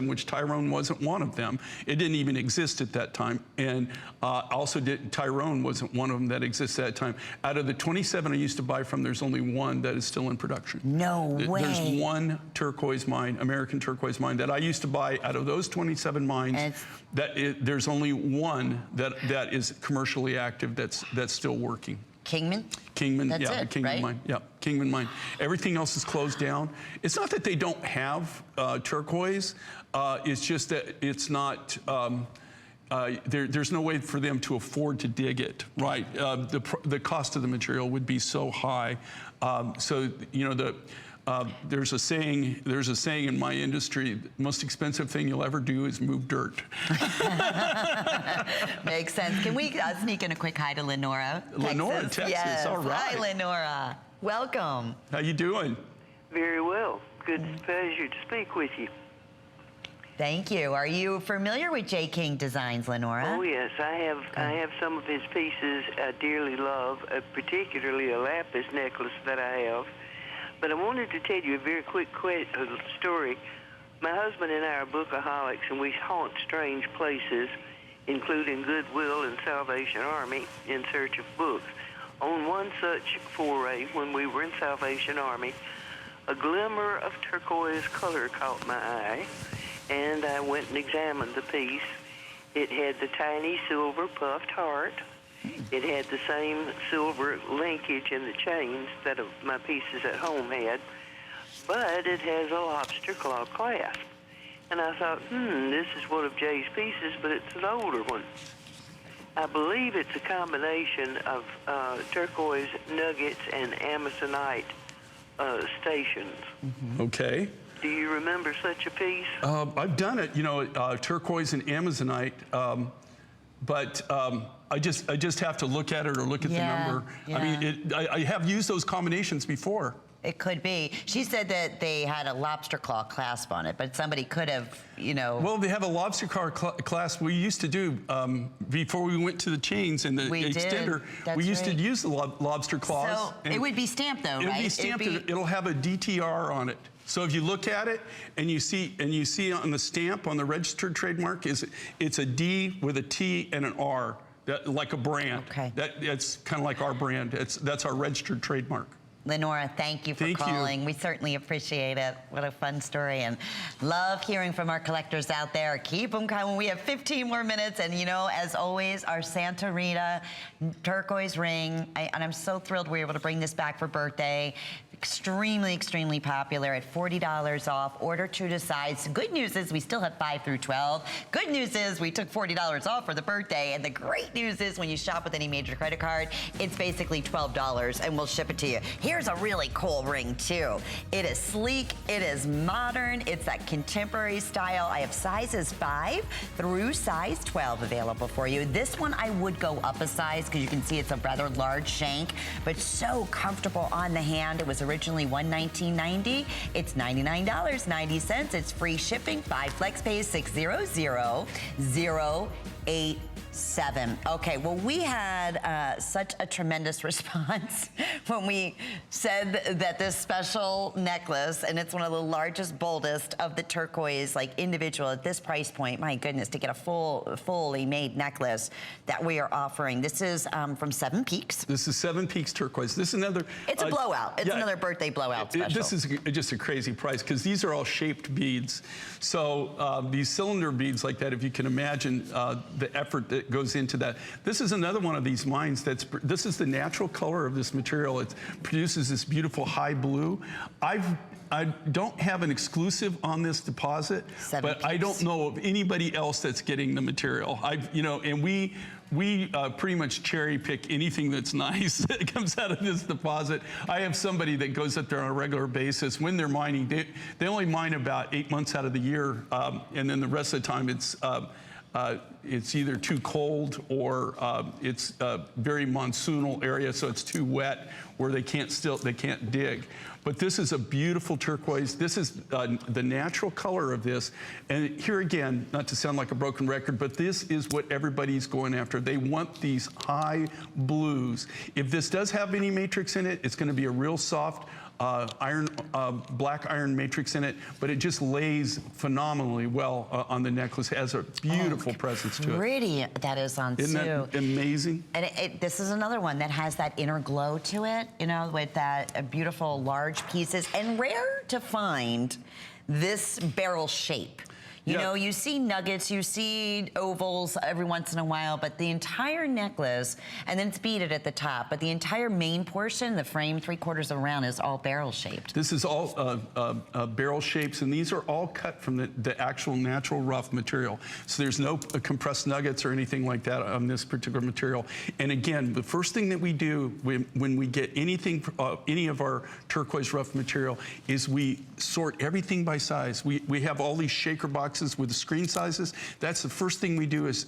which Tyrone wasn't one of them, it didn't even exist at that time, and Tyrone wasn't one of them that existed at that time. Out of the 27 I used to buy from, there's only one that is still in production. No way. There's one turquoise mine, American turquoise mine, that I used to buy. Out of those 27 mines, there's only one that is commercially active that's still working. Kingman? Kingman, That's yeah, it, the Kingman right? mine. Yeah, Kingman mine. Everything else is closed down. It's not that they don't have turquoise. It's just that it's not. There's no way for them to afford to dig it, right? The cost of the material would be so high. So you know there's a saying in my industry: the most expensive thing you'll ever do is move dirt. Makes sense. Can we sneak in a quick hi to Lenora? Lenora, Texas. Yes. All right. Hi, Lenora. Welcome. How you doing? Very well. Good pleasure to speak with you. Thank you. Are you familiar with J. King Designs, Lenora? Oh yes, I have some of his pieces I dearly love, particularly a lapis necklace that I have. But I wanted to tell you a very quick story. My husband and I are bookaholics, and we haunt strange places, including Goodwill and Salvation Army, in search of books. On one such foray, when we were in Salvation Army, a glimmer of turquoise color caught my eye, and I went and examined the piece. It had the tiny silver puffed heart. It had the same silver linkage in the chains that my pieces at home had, but it has a lobster claw clasp. And I thought, this is one of Jay's pieces, but it's an older one. I believe it's a combination of turquoise nuggets and amazonite stations. Okay. Do you remember such a piece? I've done it, turquoise and amazonite, but I just have to look at it or look at the number. Yeah. I mean, I have used those combinations before. It could be. She said that they had a lobster claw clasp on it, but somebody could have, Well, they have a lobster claw clasp. We used to do, before we went to the chains and the extender, we used to use the lobster claws. So it would be stamped though, right? It'll be stamped. It'll have a DTR on it. So if you look at it and you see on the stamp on the registered trademark, it's a D with a T and an R, like a brand. Okay. That's kind of like our brand. That's our registered trademark. Lenora, thank you for calling. We certainly appreciate it. What a fun story, and love hearing from our collectors out there. Keep them coming. We have 15 more minutes, and as always, our Santa Rita turquoise ring, and I'm so thrilled we were able to bring this back for birthday. Extremely, extremely popular at $40 off. Order true to size. Good news is we still have 5 through 12. Good news is we took $40 off for the birthday, and the great news is when you shop with any major credit card, it's basically $12, and we'll ship it to you. Here's a really cool ring too. It is sleek, it is modern, it's that contemporary style. I have sizes 5 through size 12 available for you. This one I would go up a size because you can see it's a rather large shank, but so comfortable on the hand. It was originally $119.90. It's $99.90. It's free shipping. 5 flex pays 600-087. Okay, well, we had such a tremendous response when we said that this special necklace, and it's one of the largest, boldest of the turquoise, individual at this price point. My goodness, to get a fully made necklace that we are offering. This is from Seven Peaks. This is Seven Peaks turquoise. This is another. It's a blowout. It's another birthday blowout special. This is just a crazy price because these are all shaped beads. So these cylinder beads like that, if you can imagine the effort that goes into that. This is another one of these mines this is the natural color of this material. It produces this beautiful high blue. I don't have an exclusive on this deposit, but I don't know of anybody else that's getting the material. And we pretty much cherry pick anything that's nice that comes out of this deposit. I have somebody that goes up there on a regular basis. When they're mining, they only mine about 8 months out of the year, and then the rest of the time it's either too cold or it's a very monsoonal area, so it's too wet where they can't dig. But this is a beautiful turquoise. This is the natural color of this. And here again, not to sound like a broken record, but this is what everybody's going after. They want these high blues. If this does have any matrix in it, it's going to be a real soft black iron matrix in it, but it just lays phenomenally well on the necklace. It has a beautiful presence to it. Pretty that is on Isn't that amazing? And this is another one that has that inner glow to it, with that beautiful large pieces, and rare to find this barrel shape. You see nuggets, you see ovals every once in a while, but the entire necklace, and then it's beaded at the top, but the entire main portion, the frame 3/4 around, is all barrel shaped. This is all barrel shapes, and these are all cut from the actual natural rough material. So there's no compressed nuggets or anything like that on this particular material. And again, the first thing that we do when we get anything, any of our turquoise rough material, is we sort everything by size. We have all these shaker boxes with the screen sizes. That's the first thing we do is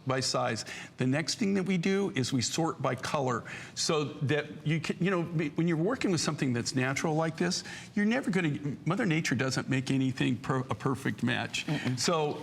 by size. The next thing that we do is we sort by color, so that you can, you know, when you're working with something that's natural like this, you're never going to, Mother Nature doesn't make anything a perfect match. So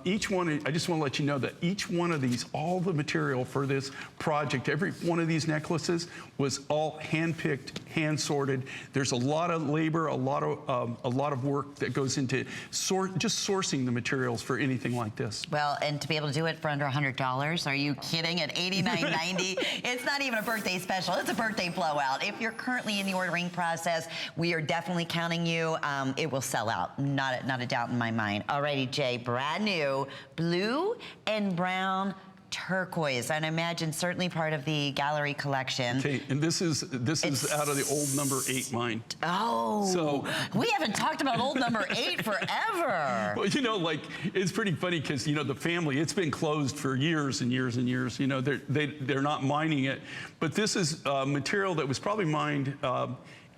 each one, I just want to let you know that each one of these, all the material for this project, every one of these necklaces was all hand-picked, hand-sorted. There's a lot of labor, a lot of work that goes into just sourcing the materials for anything like this. Well, and to be able to do it for under $100, are you kidding? At $89.90, it's not even a birthday special, it's a birthday blowout. If you're currently in the ordering process, we are definitely counting you. It will sell out, not a doubt in my mind. Alrighty, Jay, brand new blue and brown turquoise, and I imagine certainly part of the gallery collection. Okay, and this is out of the old number 8 mine. Oh, so we haven't talked about old number 8 forever. Well, you know, like, it's pretty funny because, you know, the family, it's been closed for years and years and years. You know, they're not mining it, but this is material that was probably mined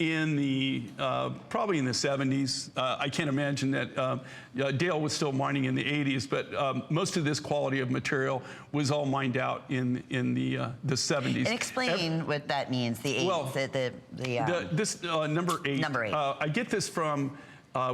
in the probably in the 70s. I can't imagine that Dale was still mining in the 80s, but most of this quality of material was all mined out in the 70s. And explain what that means. The 8. Well, this number 8. Number 8. I get this from.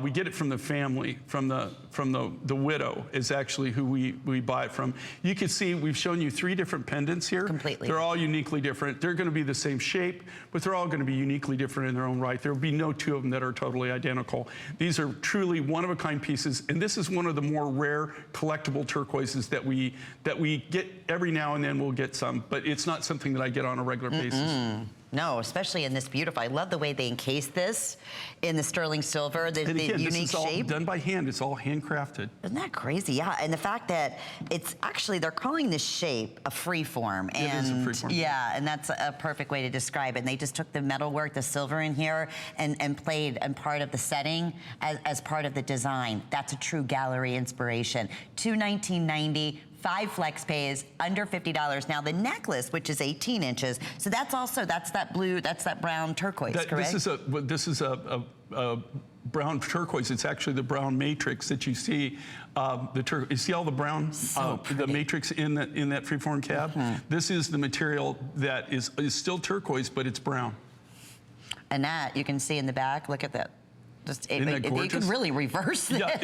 We get it from the family, from the widow is actually who we buy it from. You can see we've shown you 3 different pendants here. Completely. They're all uniquely different. They're going to be the same shape, but they're all going to be uniquely different in their own right. There will be no 2 of them that are totally identical. These are truly one-of-a-kind pieces, and this is one of the more rare collectible turquoises that we get every now and then. We'll get some, but it's not something that I get on a regular basis. No, especially in this beautiful. I love the way they encased this in the sterling silver, the again, unique this is all shape. done by hand. It's all handcrafted. Isn't that crazy? Yeah, and the fact that it's actually, they're calling this shape a free form. And it is a free form. Yeah, and that's a perfect way to describe it. And they just took the metalwork, the silver in here, and played and part of the setting as part of the design. That's a true gallery inspiration. $219.90. 5 flex pays, under $50. Now the necklace, which is 18 inches, so that's that blue, that's that brown turquoise, correct? This is a brown turquoise. It's actually the brown matrix that you see. You see all the brown, the matrix in that freeform cab. This is the material that is still turquoise, but it's brown. And that you can see in the back. Look at that. Isn't that gorgeous? You could really reverse this. Yeah,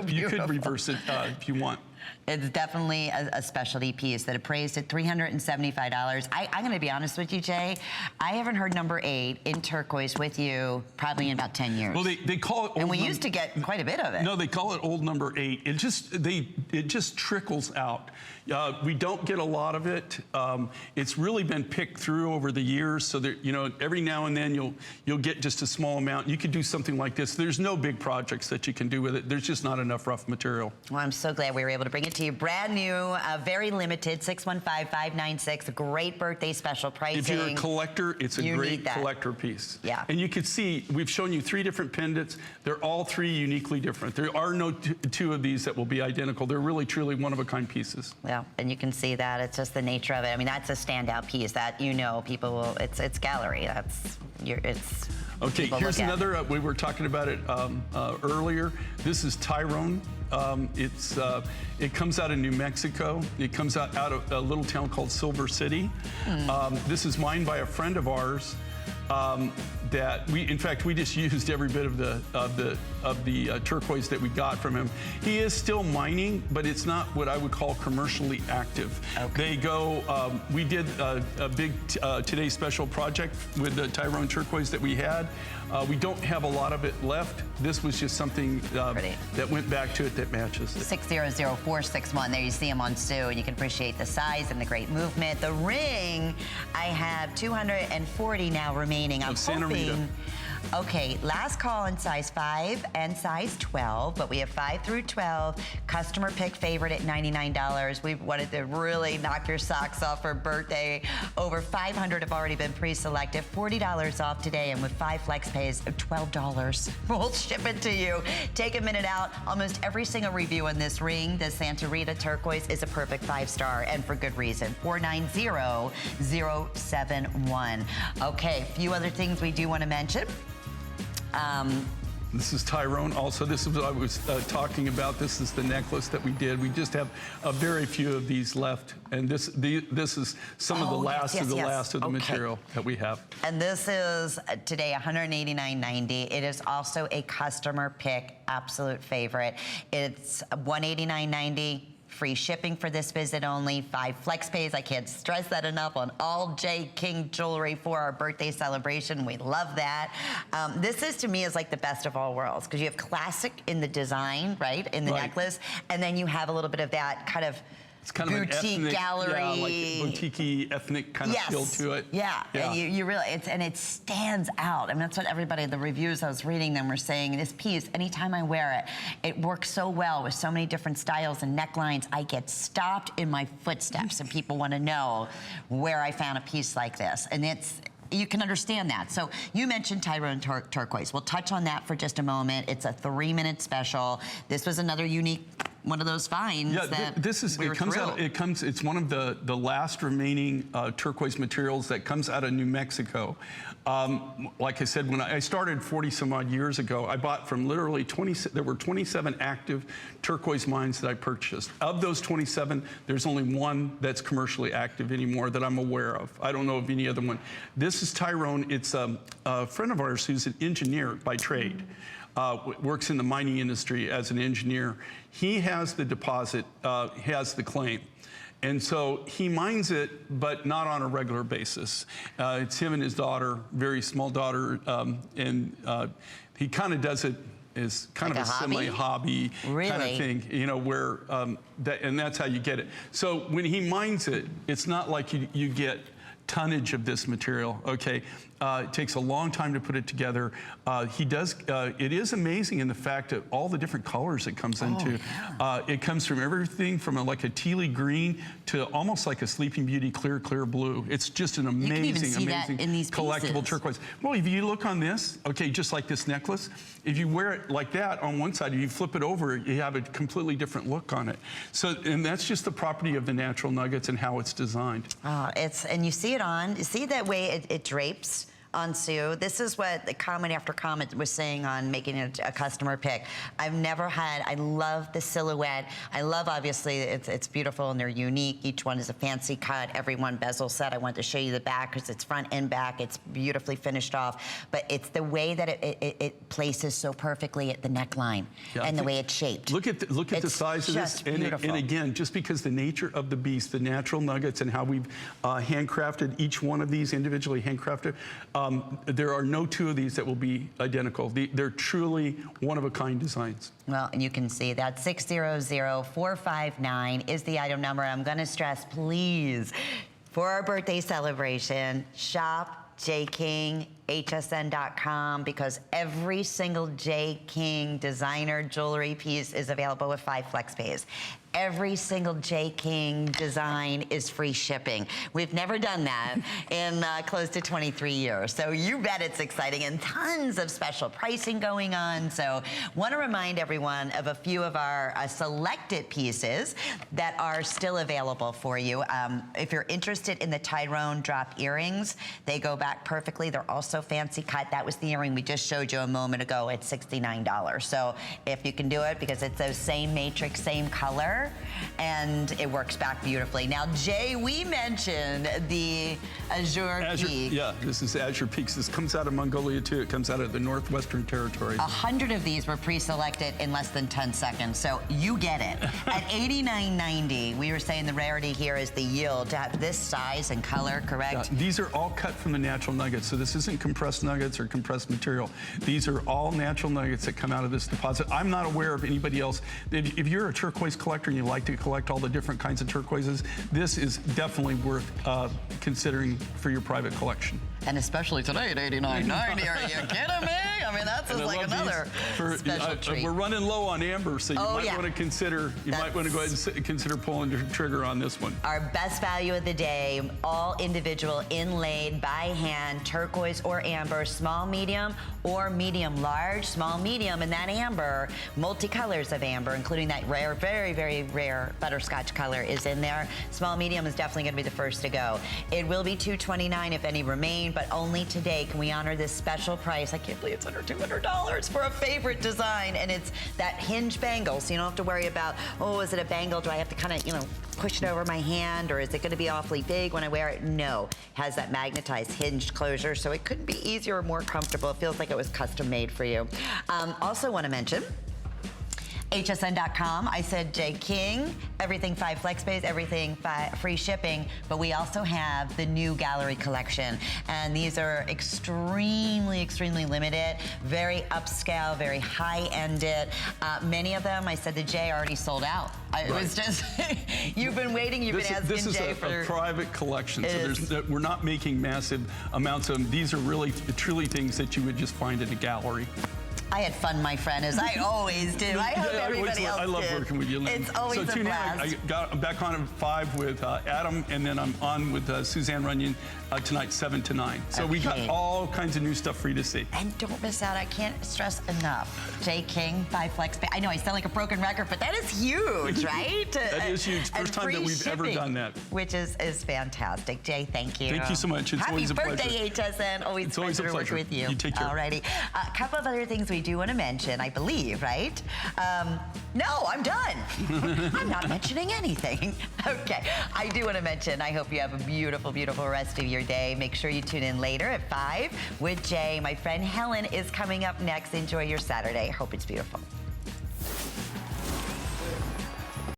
you could reverse it if you want. It's definitely a specialty piece that appraised at $375. I'm going to be honest with you, Jay. I haven't heard number 8 in turquoise with you probably in about 10 years. Well, they call it old. And we used to get quite a bit of it. No, they call it old number 8. It just trickles out. We don't get a lot of it. It's really been picked through over the years, so that, you know, every now and then you'll get just a small amount. You could do something like this. There's no big projects that you can do with it. There's just not enough rough material. Well, I'm so glad we were able to bring it to you. Brand new, very limited, 615-596. A great birthday special pricing. If you're a collector, it's a great collector piece. Yeah. And you can see, we've shown you 3 different pendants. They're all 3 uniquely different. There are no 2 of these that will be identical. They're really, truly one-of-a-kind pieces. Yeah, and you can see that. It's just the nature of it. I mean, that's a standout piece that, you know, people will, it's gallery. It's... Okay, here's another, we were talking about it earlier. This is Tyrone. It comes out of New Mexico. It comes out of a little town called Silver City. This is mined by a friend of ours that in fact, we just used every bit of the turquoise that we got from him. He is still mining, but it's not what I would call commercially active. Okay. They go, we did a big Today's Special project with the Tyrone turquoise that we had. We don't have a lot of it left. This was just something that went back to it that matches it. 600461. There you see him on Sue, and you can appreciate the size and the great movement. The ring, I have 240 now remaining. I'm Santa hoping. Rita. Okay, last call in size 5 and size 12, but we have 5 through 12. Customer pick favorite at $99. We wanted to really knock your socks off for birthday. Over 500 have already been pre-selected. $40 off today, and with 5 flex pays of $12. We'll ship it to you. Take a minute out. Almost every single review on this ring, the Santa Rita turquoise, is a perfect 5-star, and for good reason. 490071. Okay, a few other things we do want to mention. This is Tyrone. Also, this is what I was talking about. This is the necklace that we did. We just have a very few of these left, and this is some of the last of the last of the material that we have. And this is today $189.90. It is also a customer pick, absolute favorite. It's $189.90. Free shipping for this visit only, 5 flex pays. I can't stress that enough on all J. King jewelry for our birthday celebration. We love that. This is, to me, is like the best of all worlds because you have classic in the design, right, in the necklace, and then you have a little bit of that kind of it's kind of boutique an ethnic, gallery, like boutique ethnic kind of feel to it. Yeah, and you really, and it stands out. I mean, that's what everybody, the reviews I was reading them were saying. This piece, anytime I wear it, it works so well with so many different styles and necklines. I get stopped in my footsteps, and people want to know where I found a piece like this, and you can understand that. So you mentioned Tyrone turquoise. We'll touch on that for just a moment. It's a 3-minute special. This was another unique one of those finds. Yeah, this is it's one of the last remaining turquoise materials that comes out of New Mexico. Like I said, when I started 40 some odd years ago, I bought from literally there were 27 active turquoise mines that I purchased. Of those 27, there's only one that's commercially active anymore that I'm aware of. I don't know of any other one. This is Tyrone. It's a friend of ours who's an engineer by trade. Works in the mining industry as an engineer. He has the deposit, has the claim. And so he mines it, but not on a regular basis. It's him and his daughter, very small daughter, and he kind of does it as kind of a semi-hobby kind of thing, you know, where, and that's how you get it. So when he mines it, it's not like you get tonnage of this material, okay? It takes a long time to put it together. It is amazing in the fact that all the different colors it comes into. It comes from everything from like a tealy green to almost like a Sleeping Beauty clear blue. It's just an amazing collectible turquoise. Well, if you look on this, okay, just like this necklace, if you wear it like that on one side, if you flip it over, you have a completely different look on it. So, and that's just the property of the natural nuggets and how it's designed. And you see it on, you see that way it drapes on Sue. This is what the comment after comment was saying on making it a customer pick. I love the silhouette. I love, obviously, it's beautiful and they're unique. Each one is a fancy cut. Every one bezel set. I wanted to show you the back because it's front and back. It's beautifully finished off. But it's the way that it places so perfectly at the neckline and the way it's shaped. Look at the size of this. And again, just because the nature of the beast, the natural nuggets and how we've handcrafted each one of these individually handcrafted, there are no 2 of these that will be identical. They're truly one-of-a-kind designs. Well, and you can see that 600-459 is the item number. I'm going to stress, please, for our birthday celebration, shop jkinghsn.com because every single J. King designer jewelry piece is available with 5 flex pays. Every single J. King design is free shipping. We've never done that in close to 23 years. So you bet it's exciting and tons of special pricing going on. So want to remind everyone of a few of our selected pieces that are still available for you. If you're interested in the Tyrone drop earrings, they go back perfectly. They're also fancy cut. That was the earring we just showed you a moment ago at $69. So if you can do it, because it's those same matrix, same color, and it works back beautifully. Now, Jay, we mentioned the Azure Peak. Yeah, this is Azure Peaks. This comes out of Mongolia, too. It comes out of the Northwestern Territories. 100 of these were pre-selected in less than 10 seconds, so you get it. At $89.90, we were saying the rarity here is the yield to have this size and color, correct? These are all cut from the natural nuggets, so this isn't compressed nuggets or compressed material. These are all natural nuggets that come out of this deposit. I'm not aware of anybody else. If you're a turquoise collector and you like to collect all the different kinds of turquoises, this is definitely worth considering for your private collection. And especially today at $89.90, are you kidding me? I mean, that's just like another special treat. We're running low on amber, so you might want to consider, go ahead and consider pulling the trigger on this one. Our best value of the day, all individual inlaid by hand, turquoise or amber, small, medium, or medium, large, small, medium, and that amber, multicolors of amber, including that rare, very, very very rare butterscotch color is in there. Small medium is definitely going to be the first to go. It will be $229 if any remain, but only today can we honor this special price. I can't believe it's under $200 for a favorite design, and it's that hinge bangle, so you don't have to worry about, oh, is it a bangle? Do I have to kind of, you know, push it over my hand, or is it going to be awfully big when I wear it? No, has that magnetized hinged closure, so it couldn't be easier or more comfortable. It feels like it was custom made for you. Also want to mention, HSN.com. I said J. King, everything 5 flex pays, everything free shipping, but we also have the new gallery collection. And these are extremely, extremely limited, very upscale, very high-ended. Many of them, I said to Jay, already sold out. It was just, you've been waiting, you've been asking Jay for... This is a private collection, so we're not making massive amounts of them. These are really, truly things that you would just find in a gallery. I had fun, my friend, as I always do. I hope everybody else did. I love working with you, Lynn. It's always a blast. I'm back on at 5 with Adam, and then I'm on with Suzanne Runyon tonight, 7 to 9. So we got all kinds of new stuff for you to see. And don't miss out. I can't stress enough. J. King, 5 flex pay. I know I sound like a broken record, but that is huge, right? That is huge. First time that we've ever done that. Which is fantastic. Jay, thank you. Thank you so much. It's always a pleasure. Happy birthday, HSN. Always a pleasure to work with you. You take care. Alrighty. A couple of other things we do want to mention, I believe, right? No, I'm done. I'm not mentioning anything. Okay, I do want to mention, I hope you have a beautiful, beautiful rest of your day. Make sure you tune in later at 5 with Jay. My friend Helen is coming up next. Enjoy your Saturday. I hope it's beautiful.